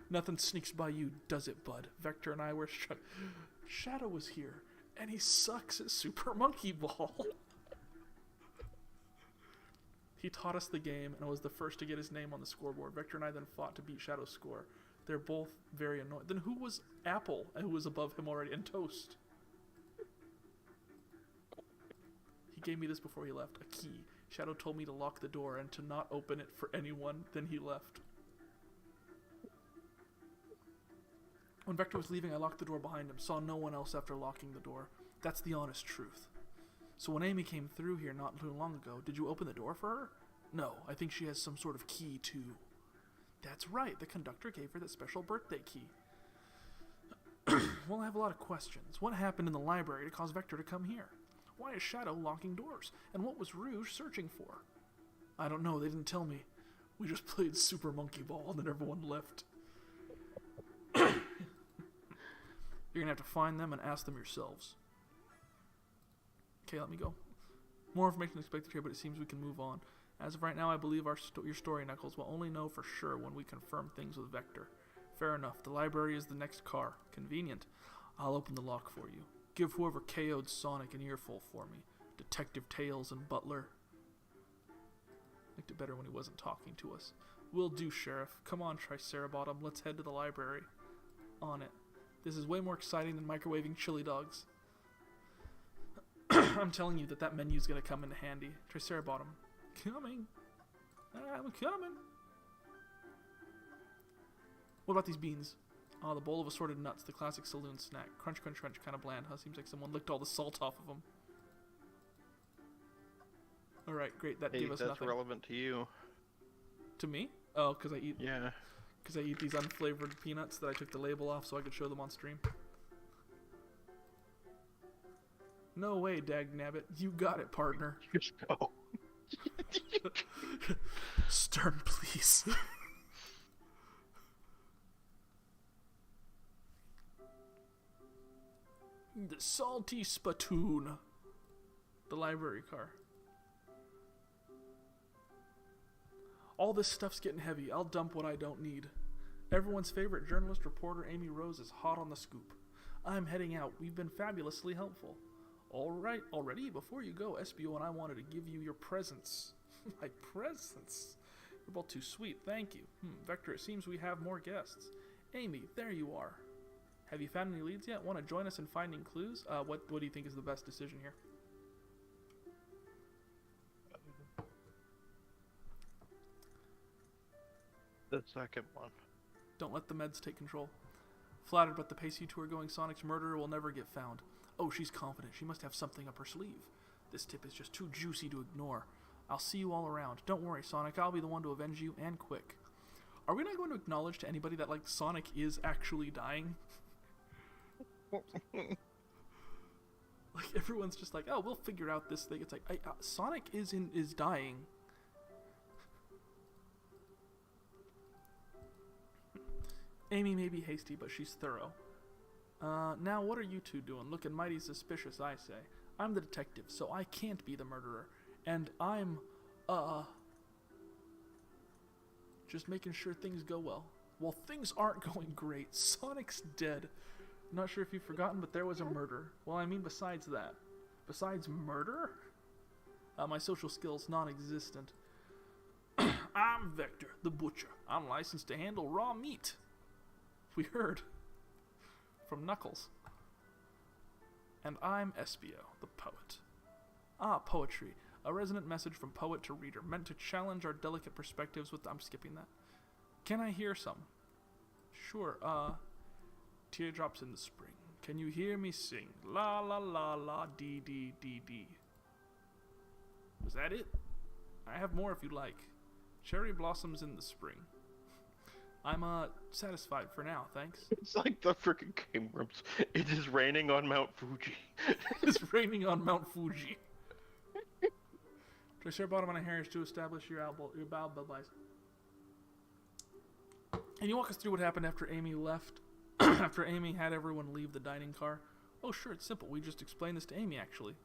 Nothing sneaks by you, does it, bud? Vector and I were Shadow was here, and he sucks at Super Monkey Ball. He taught us the game and was the first to get his name on the scoreboard. Vector and I then fought to beat Shadow's score. They're both very annoying. Then who was Apple, and who was above him already, and Toast? He gave me this before he left, a key. Shadow told me to lock the door and to not open it for anyone, then he left. When Vector was leaving, I locked the door behind him, saw no one else after locking the door. That's the honest truth. So when Amy came through here not too long ago, did you open the door for her? No, I think she has some sort of key too. That's right, the conductor gave her that special birthday key. Well, I have a lot of questions. What happened in the library to cause Vector to come here? Why is Shadow locking doors? And what was Rouge searching for? I don't know, they didn't tell me. We just played Super Monkey Ball and then everyone left. You're gonna have to find them and ask them yourselves. Okay, let me go. More information expected here, but it seems we can move on. As of right now, I believe your story, Knuckles. We'll only know for sure when we confirm things with Vector. Fair enough. The library is the next car. Convenient. I'll open the lock for you. Give whoever KO'd Sonic an earful for me. Detective Tails and Butler. Liked it better when he wasn't talking to us. Will do, Sheriff. Come on, Tricerabottom. Let's head to the library. On it. This is way more exciting than microwaving chili dogs. I'm telling you that menu's gonna come in handy. Tricerabottom. Coming. I'm coming. What about these beans? Oh, the bowl of assorted nuts, the classic saloon snack. Crunch, crunch, crunch, kind of bland, huh? Seems like someone licked all the salt off of them. Alright, great, that Hey, gave us that's nothing. relevant to you. To me? Oh, because I eat Yeah. these unflavored peanuts that I took the label off so I could show them on stream. No way, Dagnabbit. You got it, partner. Just go. Stern, please. The salty spittoon. The library car. All this stuff's getting heavy. I'll dump what I don't need. Everyone's favorite journalist reporter Amy Rose is hot on the scoop. I'm heading out. We've been fabulously helpful. Alright, already, before you go, SBO and I wanted to give you your presents. My presents? You're both too sweet, thank you. Vector, it seems we have more guests. Amy, there you are. Have you found any leads yet? Want to join us in finding clues? What do you think is the best decision here? The second one. Don't let the meds take control. Flattered, but the pace you two are going, Sonic's murderer will never get found. Oh, she's confident. She must have something up her sleeve. This tip is just too juicy to ignore. I'll see you all around. Don't worry, Sonic. I'll be the one to avenge you, and quick. Are we not going to acknowledge to anybody that, like, Sonic is actually dying? Like, everyone's just like, oh, we'll figure out this thing. It's like, Sonic is dying. Amy may be hasty, but she's thorough. Now what are you two doing? Looking mighty suspicious, I say. I'm the detective, so I can't be the murderer. And I'm, just making sure things go well. Well, things aren't going great. Sonic's dead. Not sure if you've forgotten, but there was a murder. Well, I mean besides that. Besides murder? My social skills non-existent. I'm Vector, the butcher. I'm licensed to handle raw meat. We heard. From Knuckles. And I'm Espio, the poet. Ah, poetry. A resonant message from poet to reader, meant to challenge our delicate perspectives with... I'm skipping that. Can I hear some? Sure, Teardrops in the spring. Can you hear me sing? La la la la dee dee dee dee. Was that it? I have more if you'd like. Cherry blossoms in the spring. I'm, satisfied for now, thanks. It's like the freaking Game Rooms. It is raining on Mount Fuji. It's raining on Mount Fuji. Tricerabottom on a heritage to establish your bow allies. Can you walk us through what happened after Amy left? After Amy had everyone leave the dining car? Oh, sure, it's simple. We just explained this to Amy, actually.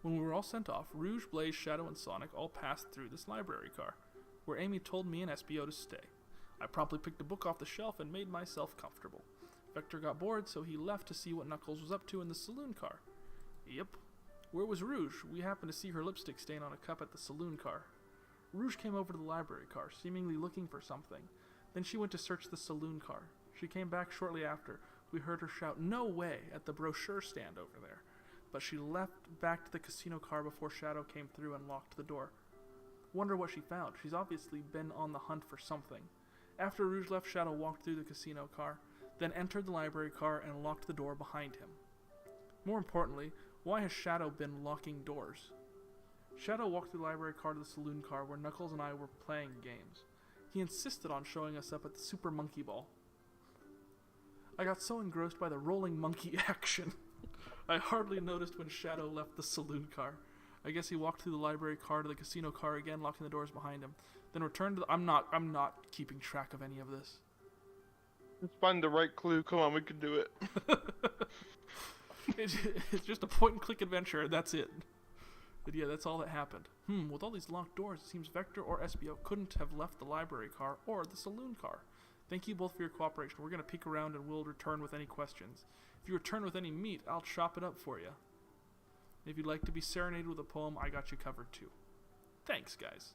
When we were all sent off, Rouge, Blaze, Shadow, and Sonic all passed through this library car, where Amy told me and Espio to stay. I promptly picked a book off the shelf and made myself comfortable. Vector got bored, so he left to see what Knuckles was up to in the saloon car. Yep. Where was Rouge? We happened to see her lipstick stain on a cup at the saloon car. Rouge came over to the library car, seemingly looking for something. Then she went to search the saloon car. She came back shortly after. We heard her shout, "No way!" at the brochure stand over there. But she left back to the casino car before Shadow came through and locked the door. Wonder what she found. She's obviously been on the hunt for something. After Rouge left, Shadow walked through the casino car, then entered the library car and locked the door behind him. More importantly, why has Shadow been locking doors? Shadow walked through the library car to the saloon car where Knuckles and I were playing games. He insisted on showing us up at the Super Monkey Ball. I got so engrossed by the rolling monkey action, I hardly noticed when Shadow left the saloon car. I guess he walked through the library car to the casino car again, locking the doors behind him. Then returned to the... I'm not keeping track of any of this. Let's find the right clue. Come on, we can do it. It's just a point-and-click adventure, that's it. But yeah, that's all that happened. With all these locked doors, it seems Vector or Espio couldn't have left the library car or the saloon car. Thank you both for your cooperation. We're going to peek around and we'll return with any questions. If you return with any meat, I'll chop it up for you. If you'd like to be serenaded with a poem, I got you covered too. Thanks, guys.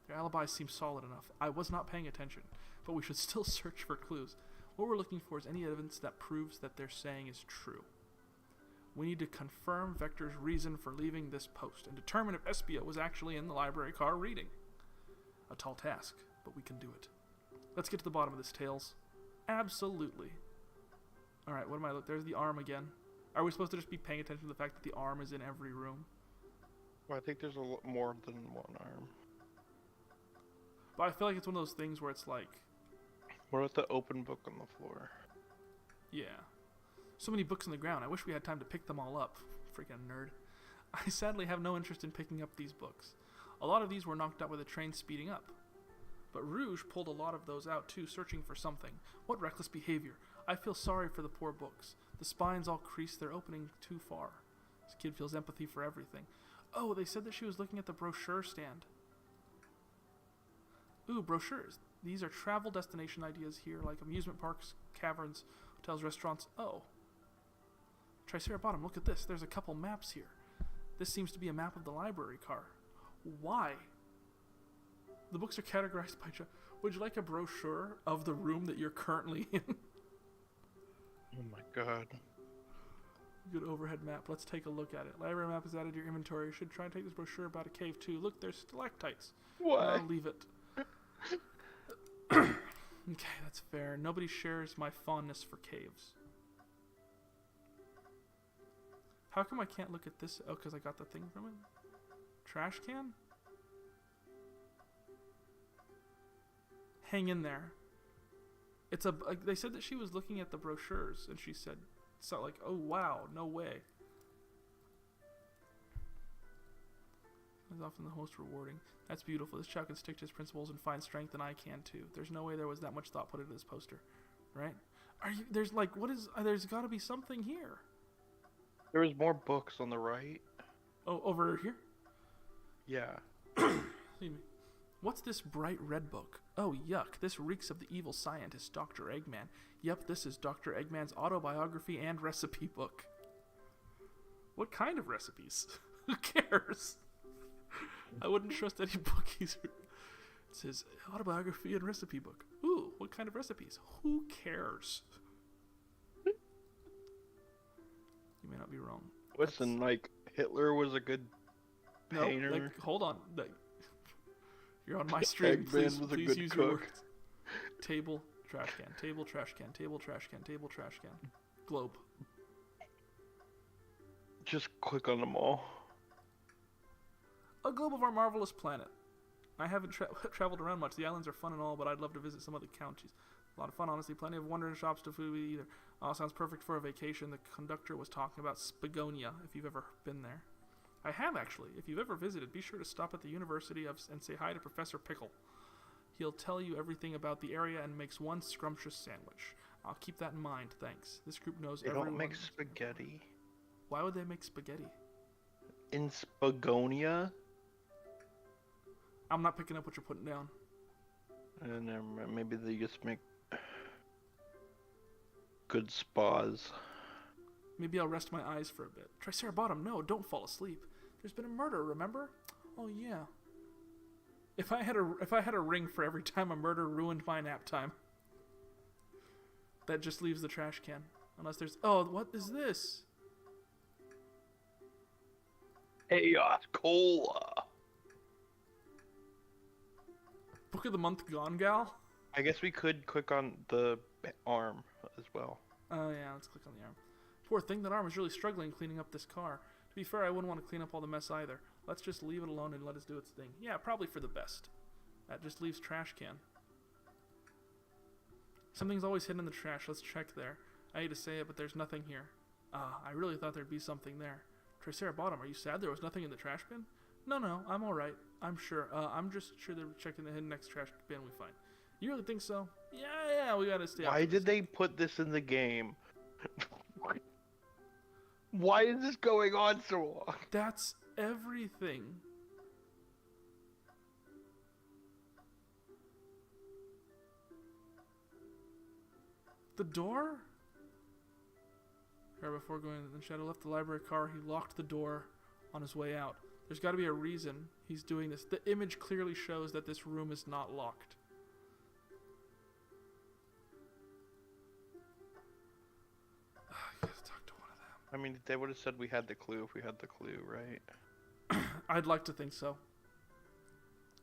Your alibis seem solid enough. I was not paying attention, but we should still search for clues. What we're looking for is any evidence that proves that they're saying is true. We need to confirm Vector's reason for leaving this post and determine if Espio was actually in the library car reading. A tall task, but we can do it. Let's get to the bottom of this, Tails. Absolutely. Alright, what am I looking? There's the arm again. Are we supposed to just be paying attention to the fact that the arm is in every room? Well, I think there's a lot more than one arm. But I feel like it's one of those things where it's like... What about the open book on the floor? Yeah. So many books on the ground. I wish we had time to pick them all up. Freaking nerd. I sadly have no interest in picking up these books. A lot of these were knocked out by the train speeding up. But Rouge pulled a lot of those out too, searching for something. What reckless behavior. I feel sorry for the poor books. The spines all creased, they're opening too far. This kid feels empathy for everything. Oh, they said that she was looking at the brochure stand. Ooh, brochures. These are travel destination ideas here, like amusement parks, caverns, hotels, restaurants. Oh. Tricerabottom, look at this. There's a couple maps here. This seems to be a map of the library car. Why? The books are categorized by... Would you like a brochure of the room that you're currently in? Oh my god. Good overhead map. Let's take a look at it. Library map is added to your inventory. You should try and take this brochure about a cave too. Look, there's stalactites. Why? I'll leave it. Okay, that's fair. Nobody shares my fondness for caves. How come I can't look at this? Oh, because I got the thing from it? Trash can? Hang in there. It's a... they said that she was looking at the brochures, and she said... It's not like, oh wow, no way. It's often the most rewarding. That's beautiful. This child can stick to his principles and find strength, and I can too. There's no way there was that much thought put into this poster, right? Are you? There's like, what is? There's got to be something here. There was more books on the right. Oh, over here. Yeah. Excuse me. What's this bright red book? Oh, yuck. This reeks of the evil scientist, Dr. Eggman. Yep, this is Dr. Eggman's autobiography and recipe book. What kind of recipes? Who cares? I wouldn't trust any book he's... It says autobiography and recipe book. Ooh, what kind of recipes? Who cares? You may not be wrong. Listen, like, Hitler was a good painter. No, like, hold on. Like, you're on my stream. Eggman was a Please good use cook. your words. Table, trash can. Table, trash can. Table, trash can. Table, trash can. Globe. Just click on them all. A globe of our marvelous planet. I haven't traveled around much. The islands are fun and all, but I'd love to visit some other counties. A lot of fun, honestly. Plenty of wonder and shops to food either. Sounds perfect for a vacation. The conductor was talking about Spagonia, if you've ever been there. I have, actually. If you've ever visited, be sure to stop at the University and say hi to Professor Pickle. He'll tell you everything about the area and makes one scrumptious sandwich. I'll keep that in mind, thanks. This group knows They everyone. don't make spaghetti. Why would they make spaghetti? In Spagonia? I'm not picking up what you're putting down. And maybe they just make good spas. Maybe I'll rest my eyes for a bit. Tricerabottom, no, don't fall asleep. There's been a murder, remember? Oh yeah. If I had a ring for every time a murder ruined my nap time. That just leaves the trash can. Unless there's... Oh, what is this? Chaos Cola. Book of the Month Gone Gal? I guess we could click on the arm as well. Oh yeah, let's click on the arm. Poor thing, that arm is really struggling cleaning up this car. To be fair, I wouldn't want to clean up all the mess either. Let's just leave it alone and let it do its thing. Yeah, probably for the best. That just leaves trash can. Something's always hidden in the trash. Let's check there. I hate to say it, but there's nothing here. I really thought there'd be something there. Tricerabottom, are you sad there was nothing in the trash bin? No, I'm alright. I'm sure. I'm just sure they're checking the hidden next trash bin we find. You really think so? Yeah, we gotta stay Why did they put this in the game? Why is this going on so long? That's everything. The door? Right before going in, Shadow left the library car. He locked the door on his way out. There's got to be a reason he's doing this. The image clearly shows that this room is not locked. I gotta talk to one of them. I mean, they would have said we had the clue if we had the clue, right? I'd like to think so.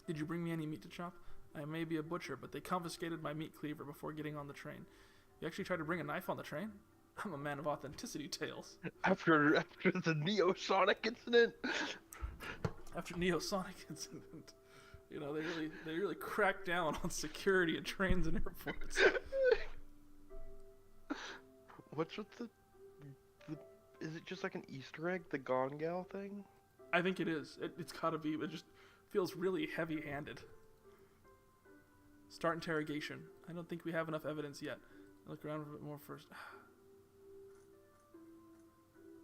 Did you bring me any meat to chop? I may be a butcher, but they confiscated my meat cleaver before getting on the train. You actually tried to bring a knife on the train? I'm a man of authenticity tales. After the Neosonic incident? After Neosonic incident, you know, they really cracked down on security at trains and airports. What's with the is it just like an Easter egg, the Gone Gal thing? I think it is. It's gotta be. It just feels really heavy-handed. Start interrogation. I don't think we have enough evidence yet. Look around a bit more first.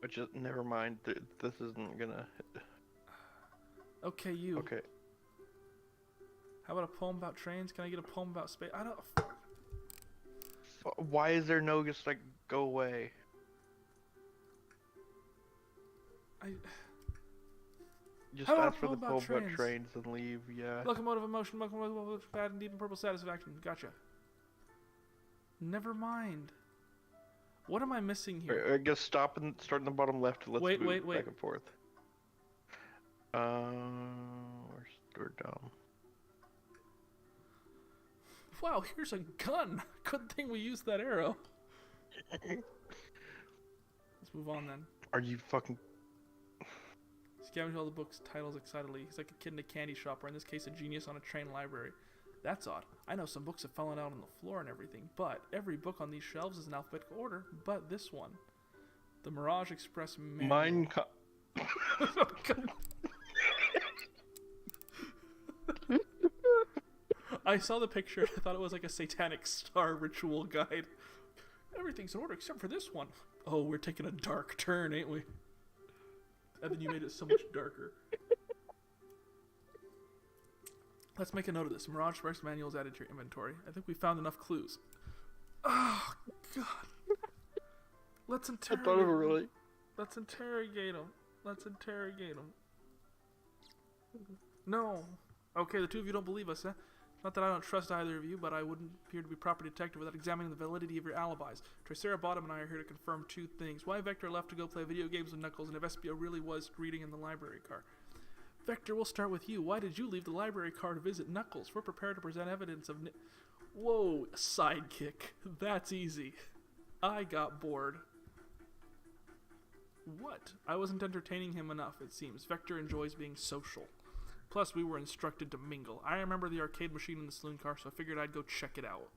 But just never mind. This isn't gonna. Okay, you. Okay. How about a poem about trains? Can I get a poem about space? I don't. Why is there no just like go away? Just How about ask a for the poem poem about about trains and leave. Yeah. Locomotive emotion, locomotive bad and deep and purple satisfaction. Gotcha. Never mind. What am I missing here? I guess start in the bottom left. Let's Wait, move wait. back and forth. We're dumb. Wow, here's a gun. Good thing we used that arrow. Let's move on then. Are you fucking? Scavenge all the books titles excitedly. He's like a kid in a candy shop, or in this case, a genius on a train library. That's odd. I know some books have fallen out on the floor and everything, but every book on these shelves is in alphabetical order, but this one. The Mirage Express manual. I saw the picture. I thought it was like a satanic star ritual guide. Everything's in order except for this one. Oh, we're taking a dark turn, ain't we? And then you made it so much darker. Let's make a note of this. Mirage Express manual is added to your inventory. I think we found enough clues. Oh, God. Let's interrogate I thought of it really. Let's interrogate him. Let's interrogate him. No. Okay, the two of you don't believe us, huh? Not that I don't trust either of you, but I wouldn't appear to be proper detective without examining the validity of your alibis. Tricerabottom and I are here to confirm two things. Why Vector left to go play video games with Knuckles, and if SBO really was reading in the library car. Vector, we'll start with you. Why did you leave the library car to visit Knuckles? We're prepared to present evidence of... Whoa, sidekick. That's easy. I got bored. What? I wasn't entertaining him enough, it seems. Vector enjoys being social. Plus, we were instructed to mingle. I remember the arcade machine in the saloon car, so I figured I'd go check it out.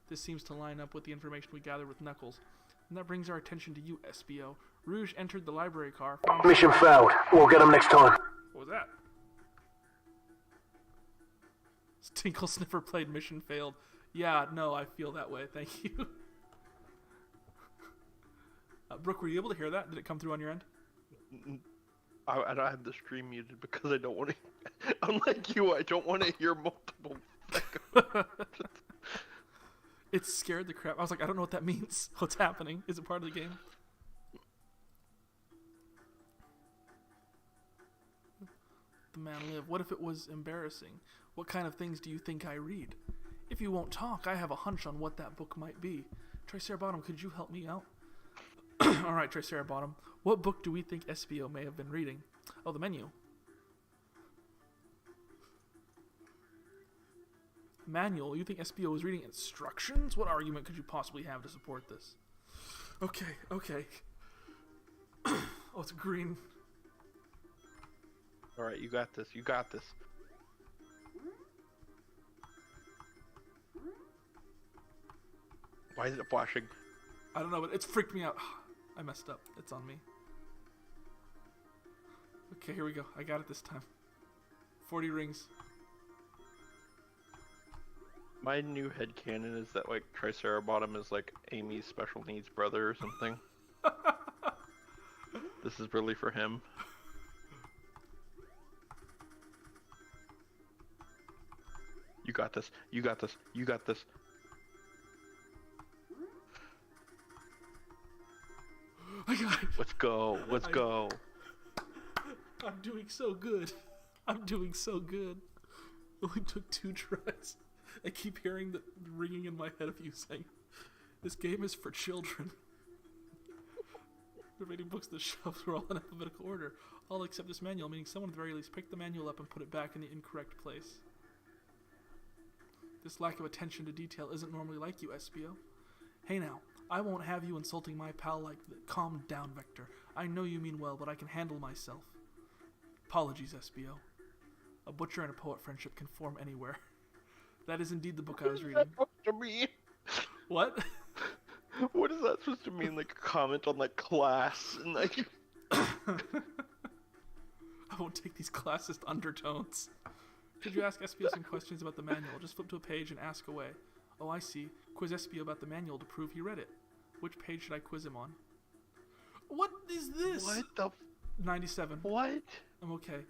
This seems to line up with the information we gathered with Knuckles. And that brings our attention to you, SBO. Rouge entered the library car. Mission failed. We'll get him next time. What was that? Tinkle Sniffer played mission failed. Yeah, no, I feel that way. Thank you. Brooke, were you able to hear that? Did it come through on your end? I don't have the stream muted because I don't want to. Unlike you, I don't want to hear multiple. It scared the crap. I was like, I don't know what that means. What's happening? Is it part of the game? The man live. What if it was embarrassing? What kind of things do you think I read? If you won't talk, I have a hunch on what that book might be. Tricerabottom, could you help me out? Alright, Tricerabottom. What book do we think Espio may have been reading? Oh, the menu. Manual? You think Espio was reading instructions? What argument could you possibly have to support this? Okay. Oh, it's green. Alright, you got this. You got this. Why is it flashing? I don't know, but it's freaked me out. I messed up. It's on me. Okay, here we go. I got it this time. 40 rings. My new headcanon is that, like, Tricerabottom is, like, Amy's special needs brother or something. This is really for him. You got this. You got this. You got this. I got it. Let's go. Let's go. I'm doing so good. I'm doing so good. It only took 2 tries. I keep hearing the ringing in my head of you saying, this game is for children. The reading books on the shelves were all in alphabetical order. All except this manual, meaning someone at the very least picked the manual up and put it back in the incorrect place. This lack of attention to detail isn't normally like you, Espio. Hey now, I won't have you insulting my pal like that. Calm down, Vector. I know you mean well, but I can handle myself. Apologies, Espio. A butcher and a poet friendship can form anywhere. That is indeed the book I was reading. What is that supposed to mean? What? What is that supposed to mean? Like a comment on like class and like. I won't take these classist undertones. Could you ask Espio some questions about the manual? Just flip to a page and ask away. Oh, I see. Quiz Espio about the manual to prove he read it. Which page should I quiz him on? What is this? What the? 97. What? I'm okay.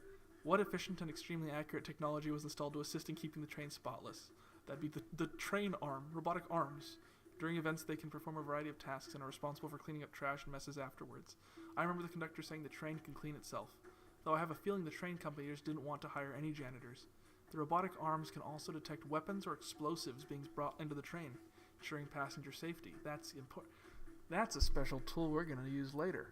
What efficient and extremely accurate technology was installed to assist in keeping the train spotless? That'd be the train arm, robotic arms. During events, they can perform a variety of tasks and are responsible for cleaning up trash and messes afterwards. I remember the conductor saying the train can clean itself, though I have a feeling the train companies didn't want to hire any janitors. The robotic arms can also detect weapons or explosives being brought into the train, ensuring passenger safety. That's important. That's a special tool we're going to use later.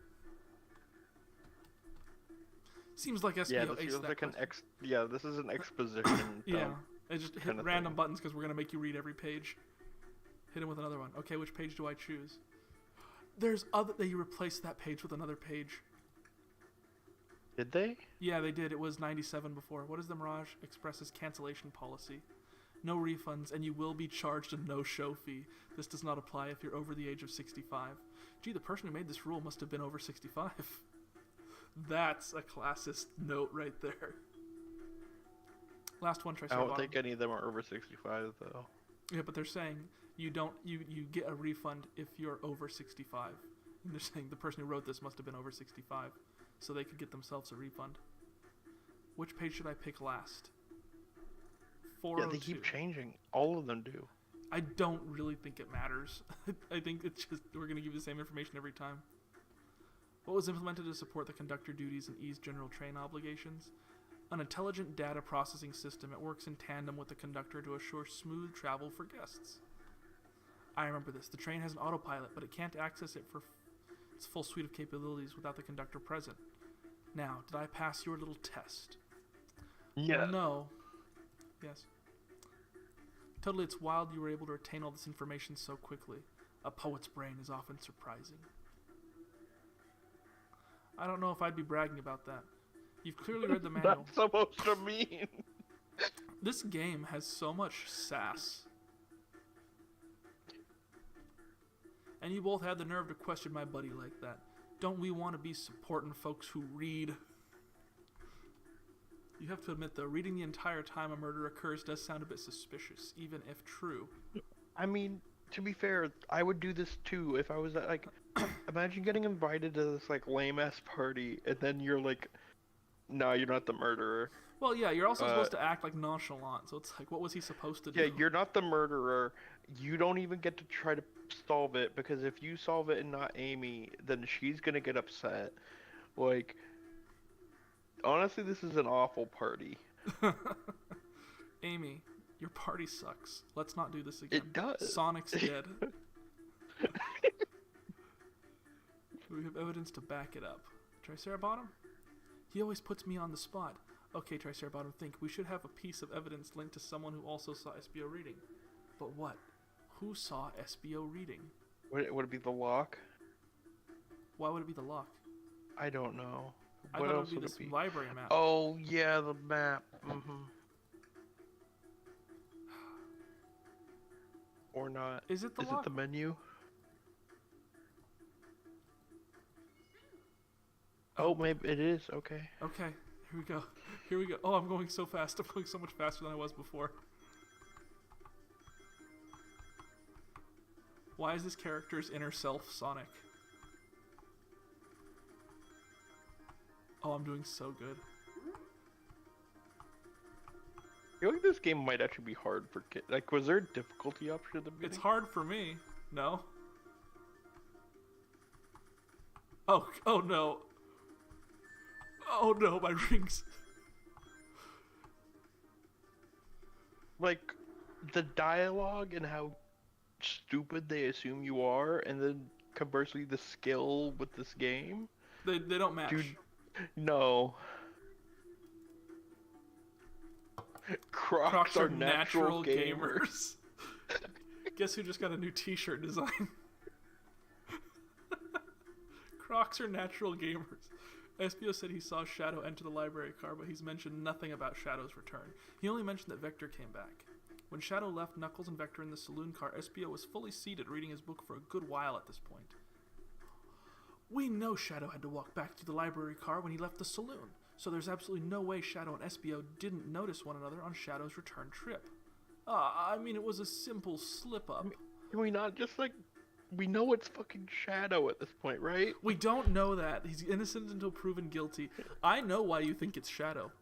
Seems like SBO Yeah, this aced feels that like an question. Yeah, this is an exposition. Yeah, I just hit kinda random thing. buttons because we're going to make you read every page. Hit him with another one. Okay, which page do I choose? There's other... They replaced that page with another page. Did they? Yeah, they did. It was 97 before. What is the Mirage Express's cancellation policy? No refunds, and you will be charged a no-show fee. This does not apply if you're over the age of 65. Gee, the person who made this rule must have been over 65. That's a classist note right there. Last one, I don't Triceratops. think any of them are over 65 though. Yeah, but they're saying you get a refund if you're over 65. And they're saying the person who wrote this must have been over 65, so they could get themselves a refund. Which page should I pick last? 402. Yeah, they keep changing. All of them do. I don't really think it matters. I think it's just we're going to give you the same information every time. What was implemented to support the conductor duties and ease general train obligations? An intelligent data processing system. It works in tandem with the conductor to assure smooth travel for guests. I remember this. The train has an autopilot, but it can't access it for its full suite of capabilities without the conductor present. Now, did I pass your little test? Yeah. No. Yes. Totally, it's wild you were able to retain all this information so quickly. A poet's brain is often surprising. I don't know if I'd be bragging about that. You've clearly read the manual. That's supposed to mean. This game has so much sass. And you both had the nerve to question my buddy like that. Don't we want to be supporting folks who read? You have to admit, though, reading the entire time a murder occurs does sound a bit suspicious, even if true. I mean, to be fair, I would do this too if I was at, like, imagine getting invited to this like lame ass party and then you're like, no, you're not the murderer. Well, yeah, you're also supposed to act like nonchalant, so it's like, what was he supposed to do? Yeah, you're not the murderer. You don't even get to try to solve it because if you solve it and not Amy, then she's gonna get upset. Like, honestly, this is an awful party. Amy, your party sucks. Let's not do this again. It does. Sonic's dead. We have evidence to back it up. Tricerabottom? He always puts me on the spot. Okay, Tricerabottom, think. We should have a piece of evidence linked to someone who also saw SBO reading. But what? Who saw SBO reading? Would it be the lock? Why would it be the lock? I don't know. I What thought it else would be would this it be? library map. Oh yeah, the map. Or not. Is it the Is lock? it the menu? Oh, maybe it is. Okay. Okay, here we go. Here we go. Oh, I'm going so fast. I'm going so much faster than I was before. Why is this character's inner self Sonic? Oh, I'm doing so good. I feel like this game might actually be hard for kids. Like, was there a difficulty option at the beginning? It's hard for me. No? Oh no. Oh no, my rings. Like, the dialogue and how stupid they assume you are, and then conversely the skill with this game. They don't match. Dude, no. Crocs are natural gamers. Guess who just got a new t-shirt design? Crocs are natural gamers. SBO said he saw Shadow enter the library car, but he's mentioned nothing about Shadow's return. He only mentioned that Vector came back. When Shadow left Knuckles and Vector in the saloon car, SBO was fully seated reading his book for a good while at this point. We know Shadow had to walk back to the library car when he left the saloon, so there's absolutely no way Shadow and SBO didn't notice one another on Shadow's return trip. I mean, it was a simple slip-up. Can we not just, like, we know it's fucking Shadow at this point, right? We don't know that. He's innocent until proven guilty. I know why you think it's Shadow.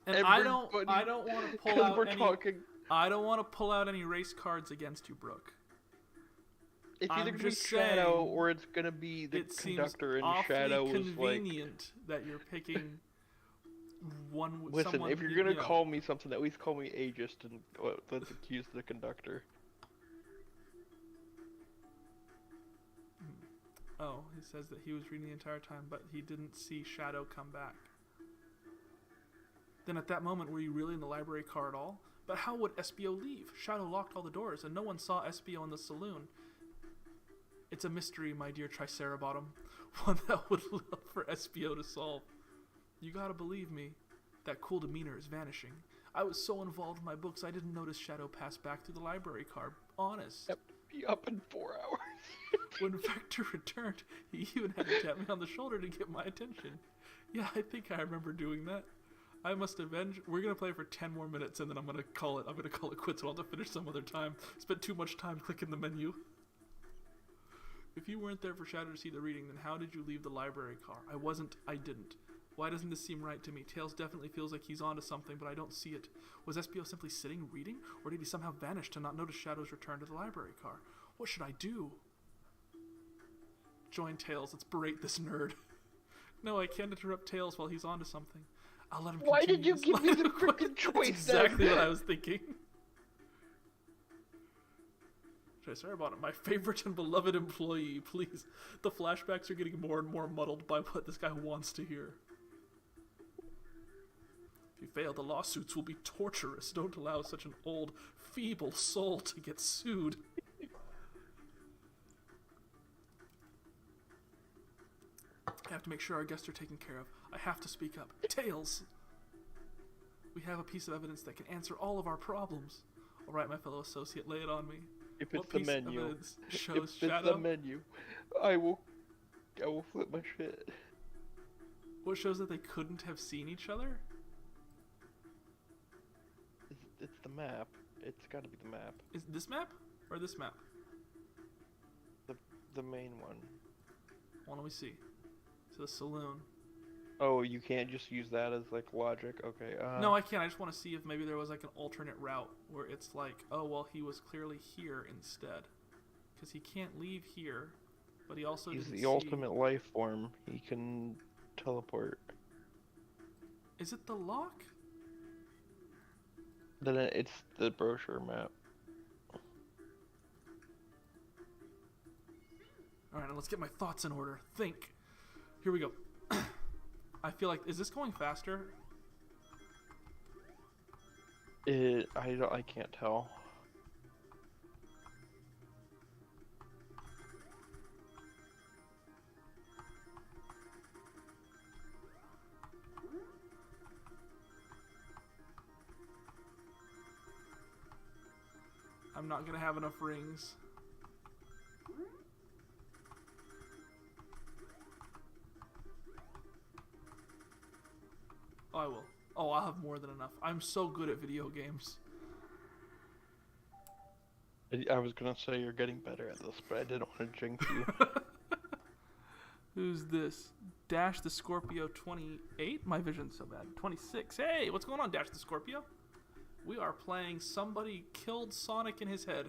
And I don't want to pull out I don't want to pull out any race cards against you, Brooke. It's either I'm gonna be just Shadow saying, or it's gonna be the it seems conductor, and awfully Shadow was like. convenient that you're picking one. Listen, someone, if you're you gonna know. call me something, at least call me ageist and let's accuse the conductor. Oh, he says that he was reading the entire time, but he didn't see Shadow come back. Then at that moment, were you really in the library car at all? But how would SBO leave? Shadow locked all the doors, and no one saw SBO in the saloon. It's a mystery, my dear Tricerabottom. One that I would love for SBO to solve. You gotta believe me. That cool demeanor is vanishing. I was so involved in my books, I didn't notice Shadow pass back through the library car. Honest. Yep, be up in 4 hours. When Vector returned, he even had to tap me on the shoulder to get my attention. Yeah, I think I remember doing that. I must avenge. We're gonna play for 10 more minutes, and then I'm gonna call it quits. I'll have to finish some other time. Spent too much time clicking the menu. If you weren't there for Shadow to see the reading, then how did you leave the library car? I didn't. Why doesn't this seem right to me? Tails definitely feels like he's onto something, but I don't see it. Was SBO simply sitting reading, or did he somehow vanish to not notice Shadow's return to the library car? What should I do? Join Tails. Let's berate this nerd. No, I can't interrupt Tails while he's onto something. I'll let him Why did continue you his give me line the of frickin' questioning. choice That's exactly then? what I was thinking. Sorry about it. My favorite and beloved employee, please. The flashbacks are getting more and more muddled by what this guy wants to hear. If you fail, the lawsuits will be torturous. Don't allow such an old, feeble soul to get sued. I have to make sure our guests are taken care of. I have to speak up. Tails! We have a piece of evidence that can answer all of our problems. All right, my fellow associate, lay it on me. If What it's the piece of menu, evidence if shows it's Shadow? the menu, I will flip my shit. What shows that they couldn't have seen each other? It's the map. It's got to be the map. Is this map or this map? The main one. Well, let me see. So the saloon. Oh, you can't just use that as like logic. Okay. No, I can't. I just want to see if maybe there was like an alternate route where it's like, oh well, he was clearly here instead, because he can't leave here, but he also He's didn't the see... ultimate life form. He can teleport. Is it the lock? Then it's the brochure map. All right, now let's get my thoughts in order. Think. Here we go. I feel like, is this going faster? I can't tell. I'm not gonna have enough rings. Oh, I will. Oh, I'll have more than enough. I'm so good at video games. I was gonna say you're getting better at this, but I didn't want to jinx you. Who's this? Dash the Scorpio 28? My vision's so bad. 26. Hey, what's going on, Dash the Scorpio? We are playing Somebody Killed Sonic in His Head.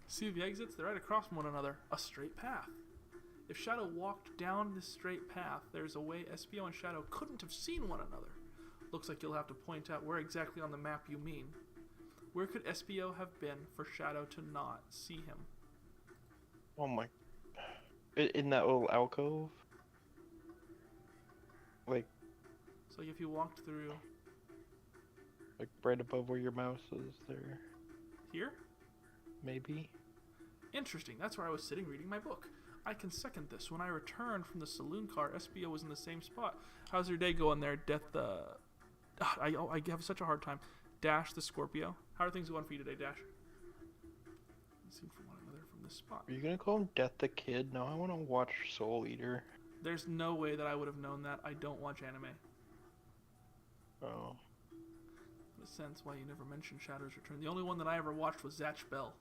See the exits? They're right across from one another. A straight path. If Shadow walked down this straight path, there's a way Espio and Shadow couldn't have seen one another. Looks like you'll have to point out where exactly on the map you mean. Where could Espio have been for Shadow to not see him? Oh my... In that little alcove? Like So if you walked through right above where your mouse is there. here? Maybe? Interesting, that's where I was sitting reading my book. I can second this. When I returned from the saloon car, Espio was in the same spot. How's your day going there, Death? I have such a hard time. Dash the Scorpio. How are things going for you today, Dash? Seen from one another from this spot. Are you gonna call him Death the Kid? No, I want to watch Soul Eater. There's no way that I would have known that. I don't watch anime. Oh. In a sense, why you never mentioned Shadow's Return. The only one that I ever watched was Zatch Bell.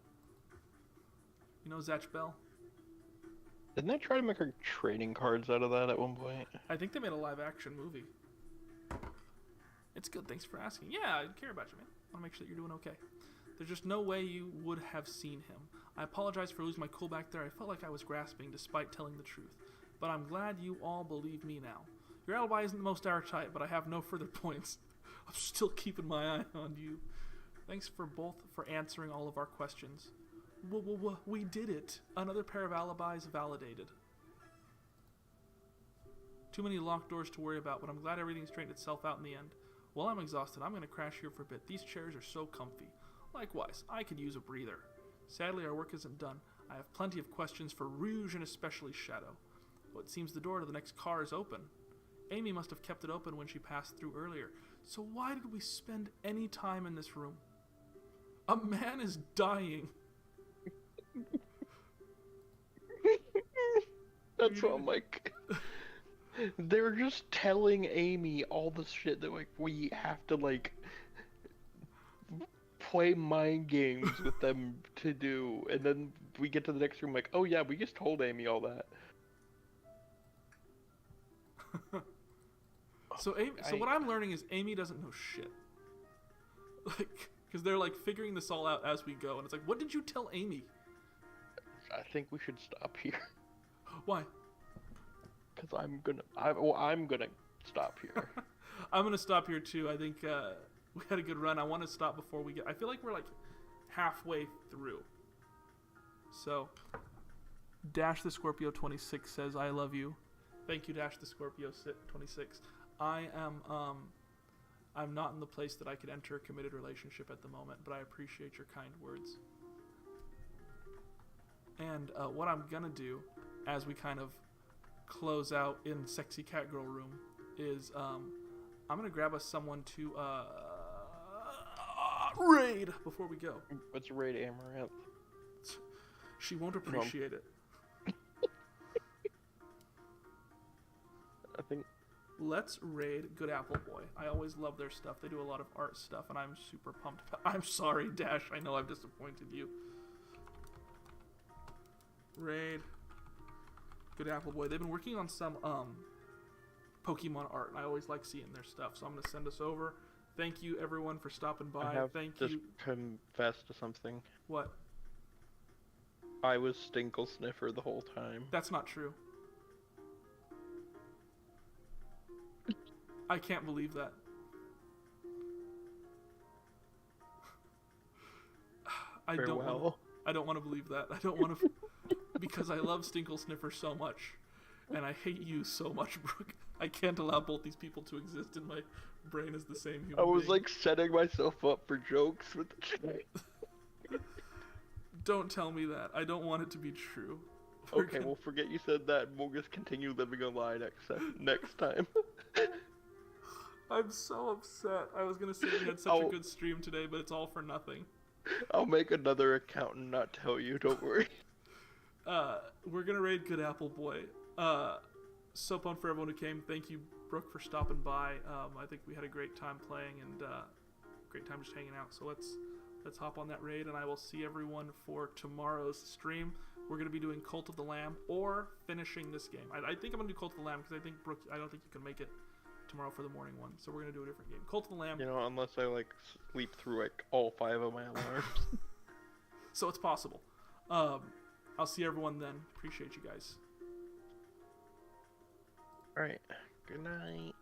You know Zatch Bell? Didn't they try to make her trading cards out of that at one point? I think they made a live-action movie. It's good, thanks for asking. Yeah, I care about you, man. I want to make sure that you're doing okay. There's just no way you would have seen him. I apologize for losing my cool back there. I felt like I was grasping despite telling the truth. But I'm glad you all believe me now. Your alibi isn't the most airtight, but I have no further points. I'm still keeping my eye on you. Thanks for answering all of our questions. We did it. Another pair of alibis validated. Too many locked doors to worry about, but I'm glad everything straightened itself out in the end. Well, I'm exhausted. I'm going to crash here for a bit. These chairs are so comfy. Likewise, I could use a breather. Sadly, our work isn't done. I have plenty of questions for Rouge and especially Shadow. But it seems the door to the next car is open. Amy must have kept it open when she passed through earlier. So why did we spend any time in this room? A man is dying. That's what I'm like. They were just telling Amy all the shit that like we have to like play mind games with them to do, and then we get to the next room like, oh yeah, we just told Amy all that. So what I'm learning is Amy doesn't know shit. Like, because they're like figuring this all out as we go, and it's like, what did you tell Amy? I think we should stop here. Why? Because I'm gonna stop here. I'm gonna stop here too. I think we had a good run. I want to stop before we get. I feel like we're like halfway through. So, Dash the Scorpio 26 says, "I love you." Thank you, Dash the Scorpio 26. I am I'm not in the place that I could enter a committed relationship at the moment, but I appreciate your kind words. And what I'm gonna do, as we kind of close out in Sexy Cat Girl room, is I'm gonna grab us someone to raid before we go. Let's raid Amaranth. She won't appreciate it. I think let's raid Good Apple Boy. I always love their stuff. They do a lot of art stuff, and I'm super pumped. I'm sorry, Dash. I know I've disappointed you. Raid Good Apple Boy. They've been working on some Pokemon art, and I always like seeing their stuff. So I'm gonna send us over. Thank you, everyone, for stopping by. I have Thank just you. confessed to something. What? I was Stinkle Sniffer the whole time. That's not true. I can't believe that. I don't want to believe that. I don't want to because I love Stinkle Sniffer so much, and I hate you so much, Brooke. I can't allow both these people to exist in my brain as the same human I was being. like setting myself up for jokes with the chat. Don't tell me that. I don't want it to be true. Okay, we'll forget you said that, and we'll just continue living a lie next time. I'm so upset. I was gonna say we had such a good stream today, but it's all for nothing. I'll make another account and not tell you, don't worry. We're gonna raid Good Apple Boy. So pumped for everyone who came. Thank you, Brooke, for stopping by. I think we had a great time playing and great time just hanging out. So let's hop on that raid, and I will see everyone for tomorrow's stream. We're gonna be doing Cult of the Lamb or finishing this game. I think I'm gonna do Cult of the Lamb because I think Brooke, I don't think you can make it tomorrow for the morning one. So we're gonna do a different game. Cult of the Lamb. You know, unless I like sleep through like all 5 of my alarms. So it's possible. I'll see everyone then. Appreciate you guys. Alright, good night.